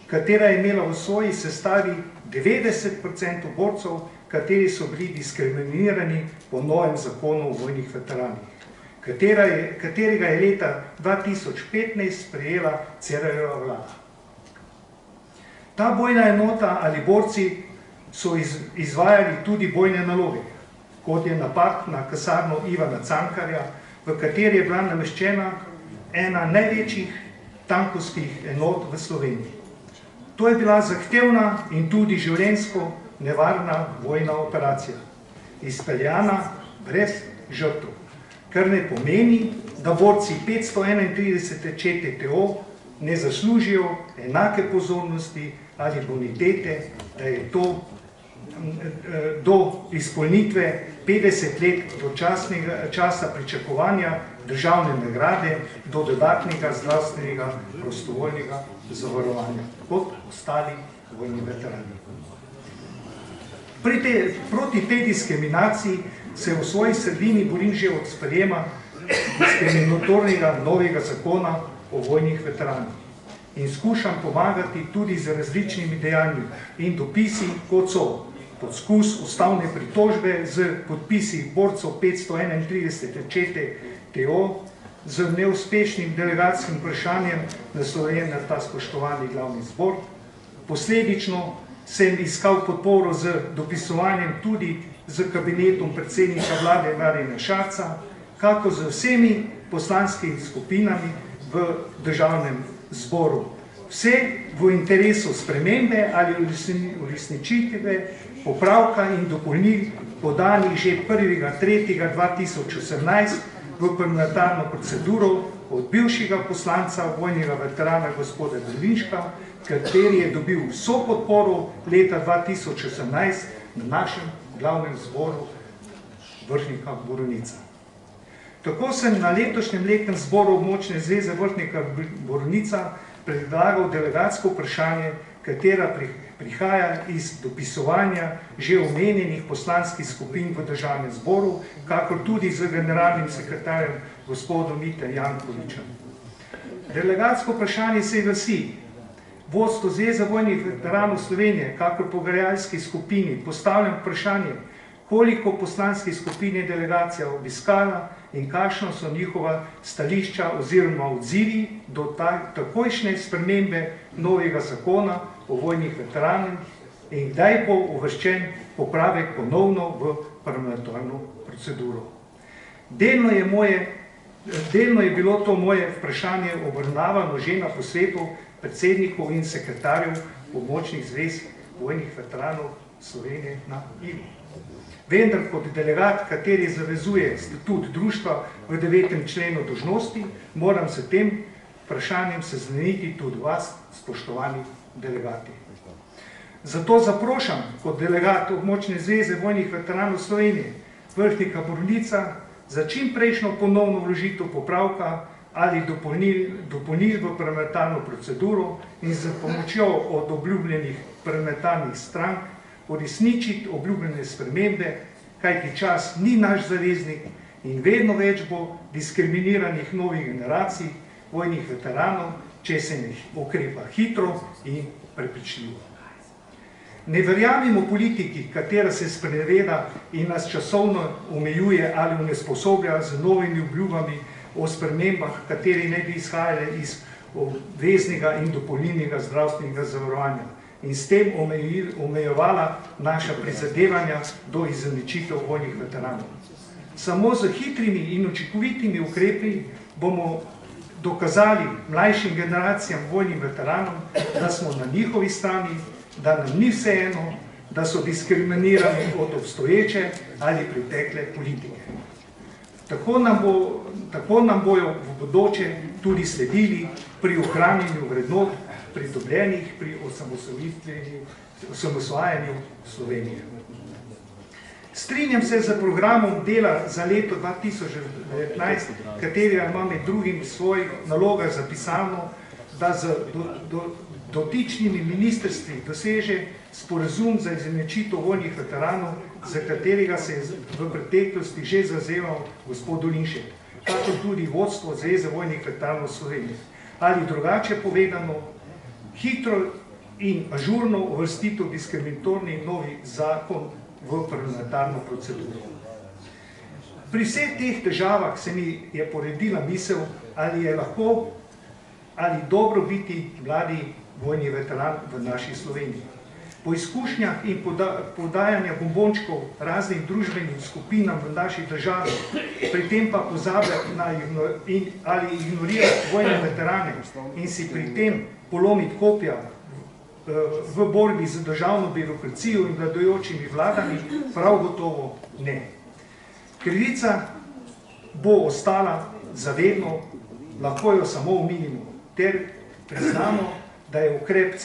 katera je imela v svoji sestavi 90% borcev, kateri so bili diskriminirani po novem zakonu o vojnih veteranih, katerega je leta 2015 sprejela Cerarjeva vlada. Ta bojna enota ali borci so izvajali tudi bojne naloge, kot je napad na kasarno Ivana Cankarja, v kateri je bila nameščena ena največjih tankovskih enot v Sloveniji. To je bila zahtevna in tudi življenjsko nevarna vojna operacija, izpeljana brez žrtev, kar ne pomeni, da borci 531. čete TO ne zaslužijo enake pozornosti ali bonitete, da je to do izpolnitve 50 let do časa pričakovanja državne nagrade do dodatnega zdravstvenega prostovoljnega zavarovanja, kot ostali vojni veterani. Proti tej diskriminaciji se v svoji sredini borim že od sprejema diskriminatornega novega zakona o vojnih veteranih, in skušam pomagati tudi z različnimi dejanji in dopisi, kot so poskus ustavne pritožbe z podpisi borcev 531. čete TO, z neuspešnim delegatskim vprašanjem naslovljen na ta spoštovani glavni zbor. Posledično sem iskal podporo z dopisovanjem tudi z kabinetom predsednika vlade Marjana Šarca, kako z vsemi poslanskimi skupinami v državnem zboru. Vse v interesu spremembe ali uresničitve popravka in dopolnil podanih že 1.3.2018 v parlamentarno proceduro od bivšega poslanca, vojnega veterana gospoda Drvinška, kateri je dobil vso podporo leta 2018 na našem glavnem zboru Vrhnika Borovnica. Tako sem na letošnjem letnem zboru območne zveze Vrhnika Borovnica predlagal delegatsko vprašanje, katera prihaja iz dopisovanja že omenjenih poslanskih skupin v državnem zboru, kakor tudi z generalnim sekretarjem gospodom Mitem Jankovičem. Delegatsko vprašanje se glasi: vodstvo Zveze vojnih veteranov Slovenije, kakor pogajalski skupini, postavljam vprašanje, koliko poslanskih skupin je delegacija obiskala in kakšno so njihova stališča oziroma odzivi do takojšnje spremembe novega zakona o vojnih veteranih in kdaj bo uvrščen popravek ponovno v parlamentarno proceduro. Delno je bilo to moje vprašanje obravnavano že na posvetu predsednikov in sekretarjev območnih zvez vojnih veteranov Slovenije na Igu. Vendar kot delegat, kateri zavezuje statut društva v 9. členu dolžnosti, moram s tem vprašanjem seznaniti tudi vas, spoštovani delegati. Zato zaprošam kot delegat območne zveze vojnih veteranov Slovenije Vrhnika Borovnica za čim prejšnjo ponovno vložitev popravka ali dopolnil v parlamentarno proceduro in z pomočjo od obljubljenih parlamentarnih strank uresničiti obljubljene spremembe, kajti čas ni naš zaveznik in vedno več bo diskriminiranih novih generacij vojnih veteranov, če se jih ukrepa hitro in prepričljivo. Ne verjamemo politiki, katera se spreneveda in nas časovno omejuje ali onesposoblja z novimi obljubami o spremembah, kateri ne bi izhajale iz obveznega in dopolnilnega zdravstvenega zavarovanja in s tem omejevala naša prizadevanja do izenačitev vojnih veteranov. Samo z hitrimi in učinkovitimi ukrepi bomo dokazali mlajšim generacijam vojnim veteranom, da smo na njihovi strani, da nam ni vseeno, da so diskriminirani od obstoječe ali pretekle politike. Tako nam bojo v bodoče tudi sledili pri ohranjanju vrednot pridobljenih pri osamosvajanju Slovenije. Strinjam se z programom dela za leto 2019, katerega ima med drugim svoj naloga zapisano, da z dotičnimi ministrstvi doseže sporazum za izenačitev vojnih veteranov, za katerega se je v preteklosti že zazemal gospod Dolinšek, tako tudi vodstvo Zveze vojnih veteranov Slovenije. Ali drugače povedano, hitro in ažurno uvrstitev diskriminatorni novi zakon v parlamentarno proceduro. Pri vseh teh težavah se mi je poredila misel, ali je lahko ali dobro biti mladi vojni veteran v naši Sloveniji. Po izkušnjah in podajanja bombončkov raznim družbenim skupinam v naši državi, pri tem pa pozabljati ali ignorirati vojne veterane in si pri tem polomiti kopja v borbi z državno birokracijo in vladajočimi vladami, prav gotovo ne. Krivica bo ostala zavedno, lahko jo samo omilimo, ter priznamo, da je ukrep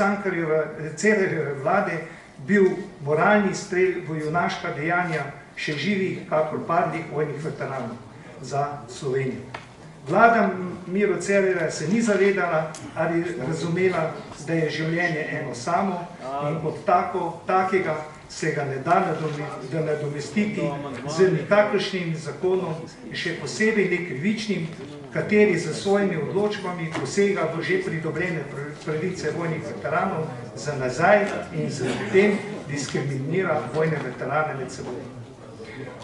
Cerarjeve vlade bil moralni strel v junaška dejanja še živih, kakor padlih vojnih veteranov za Slovenijo. Vlada Miro Cerarja se ni zavedala ali razumela, da je življenje eno samo in kot takega se ga ne da nadomestiti z nikakršnim zakonom, še posebej nekrivičnim, kateri za svojimi odločbami posega v že pridobljene pravice vojnih veteranov za nazaj in z tem diskriminira vojne veterane med seboj.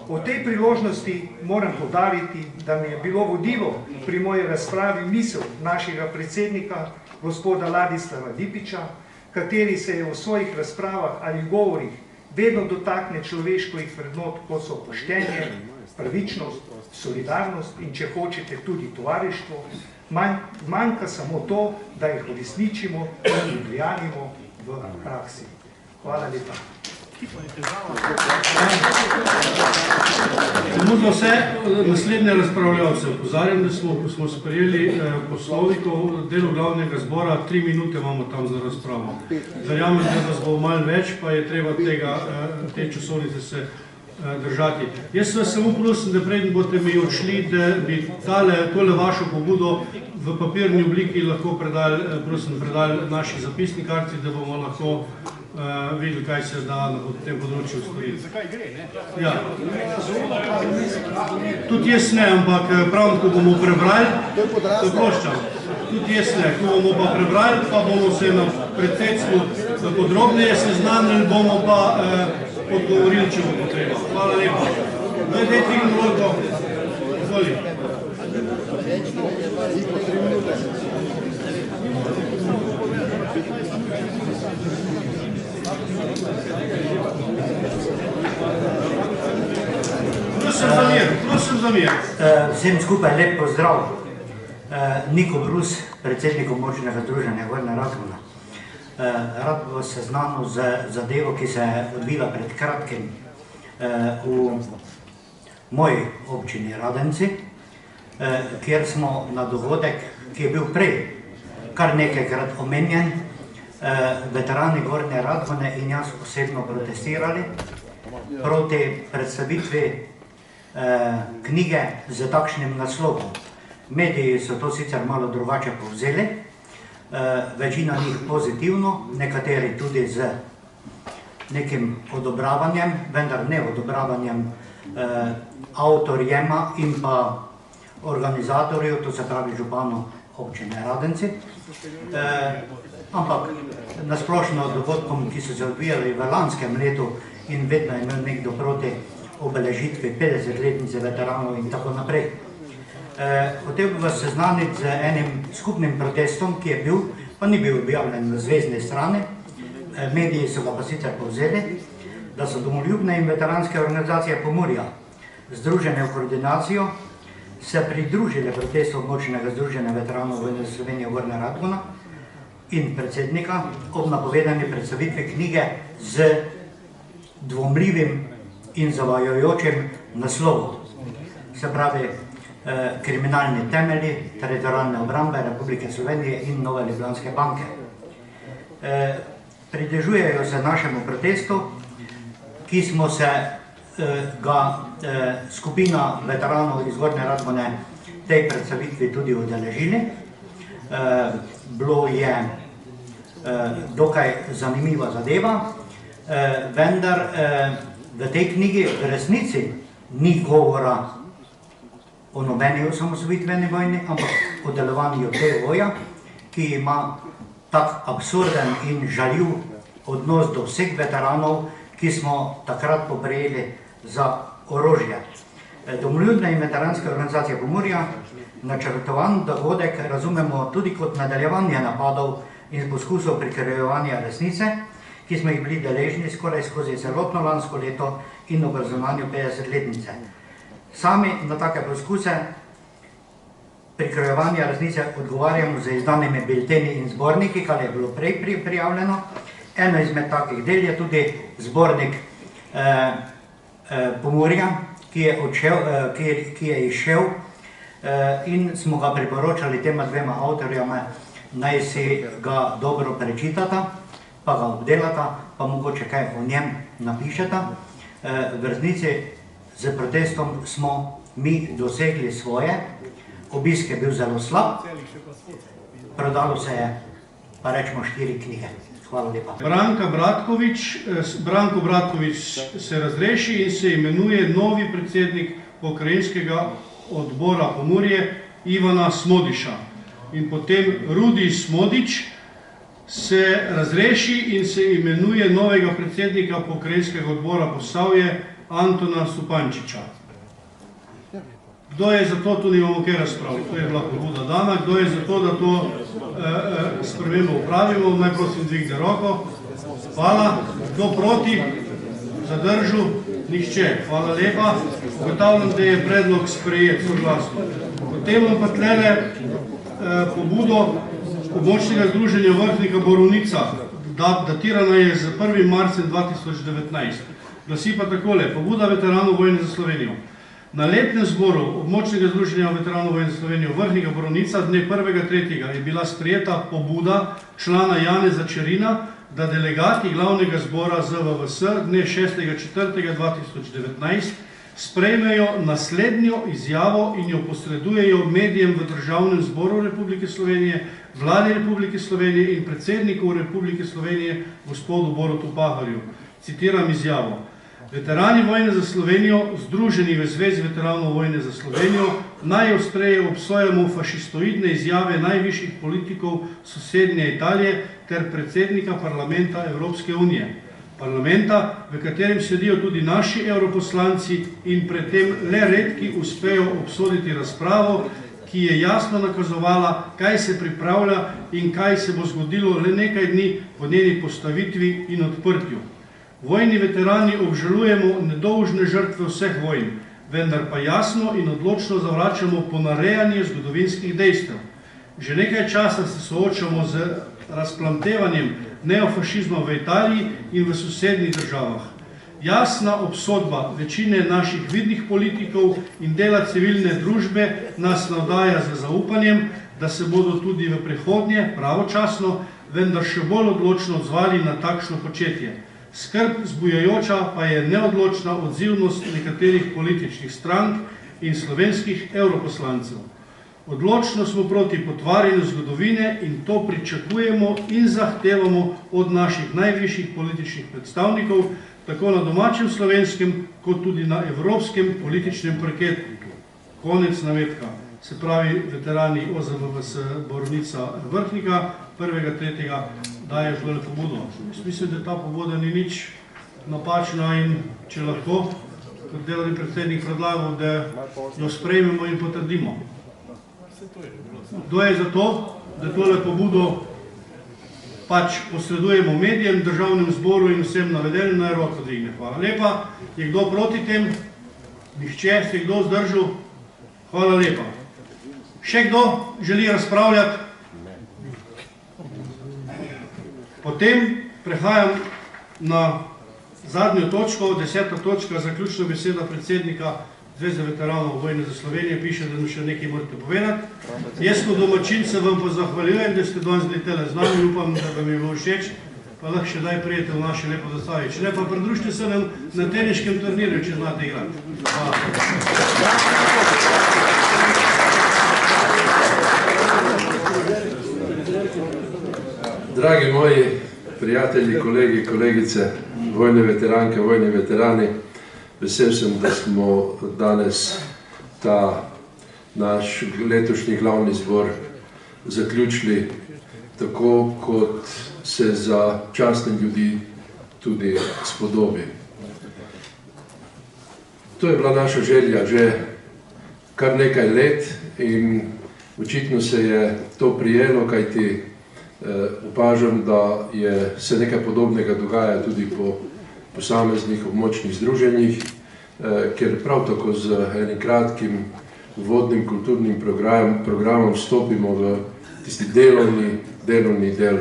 O tej priložnosti moram poudariti, da mi je bilo vodilo pri moji razpravi misel našega predsednika, gospoda Ladislava Lipiča, kateri se je v svojih razpravah ali govorih vedno dotakne človeških vrednot, kot so poštenje, pravičnost, solidarnost in, če hočete, tudi tovarištvo. Manjka samo to, da jih uresničimo in udejanjimo v praksi. Hvala lepa. Samo za vse naslednje razpravljavce opozarjam, da smo sprejeli poslovnikov delu glavnega zbora, 3 minute imamo tam za razpravo. Verjamem, da nas bo malo več, pa je treba te časovnice se držati. Jaz vas samo prosim, da preden boste mi odšli, da bi tole vašo pobudo v papirni obliki lahko predali naši zapisnikarci, da bomo lahko videli, kaj se da na tem področju storiti. Zakaj gre, ne? Ja. Tudi jaz ne, ampak pravim, ko bomo prebrali, dopuščam. Tudi jaz ne, ko bomo pa prebrali, pa bomo se na predsedstvu podrobneje seznanili, bomo pa odgovorili, če bo potreba. Hvala lepa. Dajte in vrlo. Izvoli. Prosim za mir. Vsem skupaj lep pozdrav. Niko Brus, predsednik območnega združenja Gornja Radgona. Rad bi vas seznanil z zadevo, ki se je odvila pred kratkim v moji občini Radenci, kjer smo na dogodek, ki je bil prej kar nekajkrat omenjen, veterani Gornje Radgone in jaz osebno protestirali proti predstavitvi knjige z takšnim naslovom. Mediji so to sicer malo drugače povzeli, večina njih pozitivno, nekateri tudi z nekim odobravanjem, vendar ne odobravanjem avtorjema in pa organizatorjev, to se pravi županu občine Radenci, ampak nasplošno dogodkom, ki so se odvijali v lanskem letu in vedno je imel nekdo proti obeležitvi 50-letnice veteranov in tako naprej. Hotel bi vas seznaniti z enim skupnim protestom, ki je bil, pa ni bil objavljen na zvezdni strani, mediji so ga pa sicer povzeli, da so domoljubne in veteranske organizacije Pomurja, združene v koordinacijo, se pridružile protestu območnega združenja veteranov vojne za Slovenijo Gornja Radgona in predsednika ob napovedani predstavitvi knjige z dvomljivim in zavajajočim naslovom. Se pravi, kriminalni temelji teritorialne obrambe Republike Slovenije in Nove Ljubljanske banke. Pridružujejo se našemu protestu, ki smo se ga skupina veteranov iz Gornje Radgone tej predstavitvi tudi udeležili. Bilo je dokaj zanimiva zadeva, vendar v tej knjigi v resnici ni govora o nobeni osamosvojitveni vojni, ampak o delovanju TVO-ja, ki ima tak absurden in žaljiv odnos do vseh veteranov, ki smo takrat poprijeli za orožje. Domoljubne in veteranske organizacije Pomurja načrtovan dogodek razumemo tudi kot nadaljevanje napadov in poskusov prikrojevanja resnice, ki smo jih bili deležni skoraj skozi celotno lansko leto in ob praznovanju 50-letnice. Sami na take poskuse prikrojevanja resnice odgovarjamo z izdanimi bilteni in zborniki, kar je bilo prej prijavljeno. Eno izmed takih del je tudi zbornik Pomurja, ki je izšel in smo ga priporočali tema dvema avtorjama, naj si ga dobro prečitata, pa ga obdelata, pa mogoče kaj o njem napišeta. V resnici z protestom smo mi dosegli svoje, obisk je bil zelo slab, prodalo se je, pa rečemo, 4 knjige. Hvala lepa. Branko Bratkovič se razreši in se imenuje novi predsednik pokrajinskega odbora Pomurje Ivana Smodiša. In potem Rudi Smodič se razreši in se imenuje novega predsednika pokrajinskega odbora Posavje Antona Supančiča. Kdo je za to, tu nimamo kaj razpravljati, to je bila pobuda dana, kdo je za to, da to spremembo upravimo, naj prosim dvigne roko. Hvala. Kdo proti? Zadržu? Nihče. Hvala lepa. Ugotavljam, da je predlog sprejet soglasno. Potem pa tlele pobudo območnega združenja Vrhnika Borovnica. Datirana je z 1. marcem 2019. Glasi pa takole. Pobuda veteranov vojne za Slovenijo. Na letnem zboru območnega združenja veteranov vojne za Slovenijo Vrhnika Borovnica dne 1.3. je bila sprejeta pobuda člana Janeza Čerina, da delegati glavnega zbora ZVVS dne 6.4.2019 sprejmejo naslednjo izjavo in jo posredujejo medijem v Državnem zboru Republike Slovenije, Vladi Republike Slovenije in predsedniku Republike Slovenije gospodu Borutu Pahorju. Citiram izjavo. Veterani vojne za Slovenijo, združeni v Zvezi veteranov vojne za Slovenijo, najostreje obsojamo fašistoidne izjave najvišjih politikov sosednje Italije ter predsednika parlamenta Evropske unije. Parlamenta, v katerem sedijo tudi naši evroposlanci in predtem le redki uspejo obsoditi razpravo, ki je jasno nakazovala, kaj se pripravlja in kaj se bo zgodilo le nekaj dni po njeni postavitvi in odprtju. Vojni veterani obžalujemo nedolžne žrtve vseh vojn, vendar pa jasno in odločno zavračamo ponarejanje zgodovinskih dejstev. Že nekaj časa se soočamo z razplamtevanjem neofašizma v Italiji in v sosednjih državah. Jasna obsodba večine naših vidnih politikov in dela civilne družbe nas navdaja z zaupanjem, da se bodo tudi v prihodnje pravočasno, vendar še bolj odločno odzvali na takšno početje. Skrb zbujajoča pa je neodločna odzivnost nekaterih političnih strank in slovenskih evroposlancev. Odločno smo proti potvarjanju zgodovine in to pričakujemo in zahtevamo od naših najvišjih političnih predstavnikov, tako na domačem slovenskem, kot tudi na evropskem političnem parketu. Konec navedka. Se pravi, veterani OZVVS Borovnica Vrhnika 1.3. daje tole pobudo. Mislim, da ta pobuda ni nič napačna in če lahko, kot delovni predsednik predlagal, da jo sprejmemo in potrdimo. Kdo je za to, da tole pobudo pač posredujemo medijem, Državnem zboru in vsem navedenim, naj roko dvigne. Hvala lepa. Je kdo proti tem? Nihče. Se je kdo zdržal? Hvala lepa. Še kdo želi razpravljati? Potem prehajam na zadnjo točko, 10. točka, zaključna beseda predsednika Zveze veteranov vojne za Slovenijo. Piše, da mi še nekaj morate povedati. Jaz kot domačin se vam pa zahvaljujem, da ste danes bili tele z nami, upam, da vam je bilo všeč, pa lahko še daj prijete v naše lepo Zasavje. Če ne, pa pridružite se nam na teniškem turnirju, če znate igrati. Hvala. Dragi moji prijatelji, kolegi, kolegice, vojne veteranke, vojni veterani, vesel sem, da smo danes ta naš letošnji glavni zbor zaključili tako, kot se za častne ljudi tudi spodobi. To je bila naša želja že kar nekaj let in očitno se je to prijelo, kajti opažam, da se nekaj podobnega dogaja tudi po posameznih območnih združenjih, ker prav tako z enim kratkim uvodnim kulturnim programom vstopimo v tisti delovni del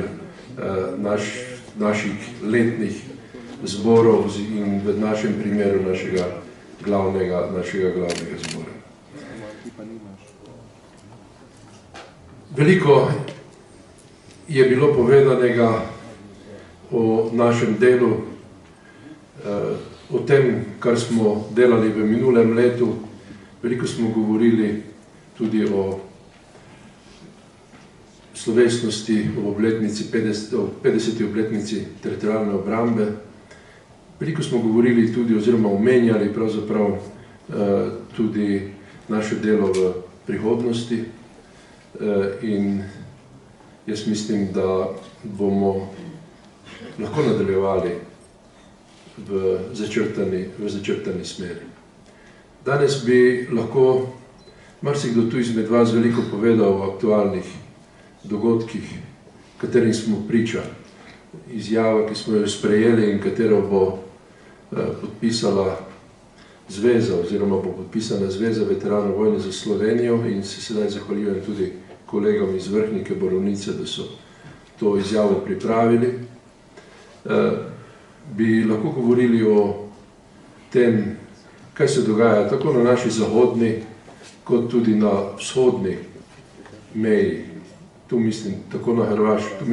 naših letnih zborov in v našem primeru našega glavnega zbora. Veliko je bilo povedanega o našem delu, o tem, kar smo delali v minulem letu. Veliko smo govorili tudi o slovesnosti o 50. obletnici teritorialne obrambe. Veliko smo govorili tudi oziroma omenjali pravzaprav tudi naše delo v prihodnosti in jaz mislim, da bomo lahko nadaljevali v začrtani smeri. Danes bi lahko marsikdo tu izmed vas veliko povedal o aktualnih dogodkih, katerim smo priča. Izjava, ki smo jo sprejeli in katero bo podpisala zveza oziroma bo podpisana Zveza veteranov vojne za Slovenijo in se sedaj zahvaljujem tudi kolegom iz Vrhnike Borovnice, da so to izjavo pripravili. Bi lahko govorili o tem, kaj se dogaja tako na naši zahodni, kot tudi na vzhodni meji. Tu mislim tako hrvaško,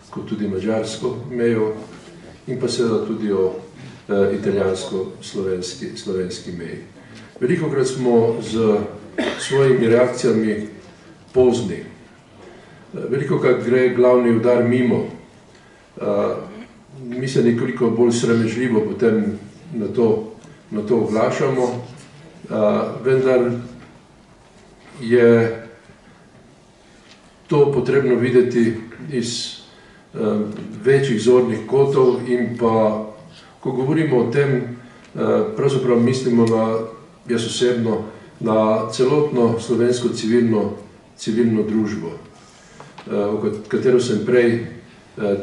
kot tudi madžarsko mejo in pa seveda tudi o italijansko-slovenski meji. Velikokrat smo z svojimi reakcijami pozni. Velikokrat gre glavni udar mimo. Mi se nekoliko bolj sramežljivo potem na to oglašamo, vendar je to potrebno videti iz večjih zornih kotov in pa, ko govorimo o tem, pravzaprav mislimo jaz osebno, na celotno slovensko civilno družbo, katero sem prej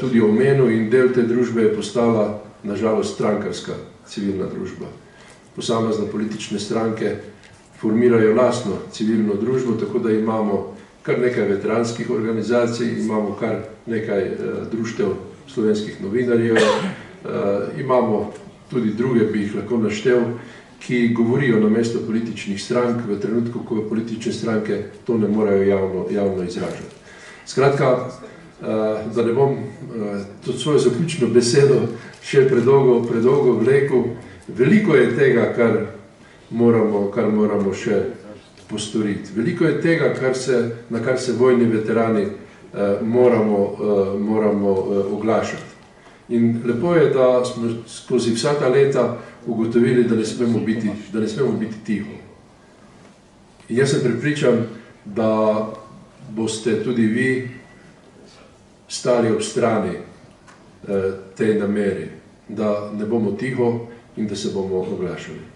tudi omenil in del te družbe je postala, nažalost, strankarska civilna družba. Posamezne politične stranke formirajo lastno civilno družbo, tako da imamo kar nekaj veteranskih organizacij, imamo kar nekaj društev slovenskih novinarjev, imamo tudi druge, bi jih lahko naštel, ki govorijo namesto političnih strank v trenutku, ko politične stranke to ne morejo javno izražati. Skratka, da ne bom to svojo zaključno besedo še predolgo vlekel, veliko je tega, kar moramo še postoriti. Veliko je tega, na kar se vojni veterani moramo oglašati. In lepo je, da smo skozi vsa ta leta ugotovili, da ne smemo biti tiho. In jaz sem prepričan, da boste tudi vi stali ob strani tej nameri, da ne bomo tiho in da se bomo oglašali.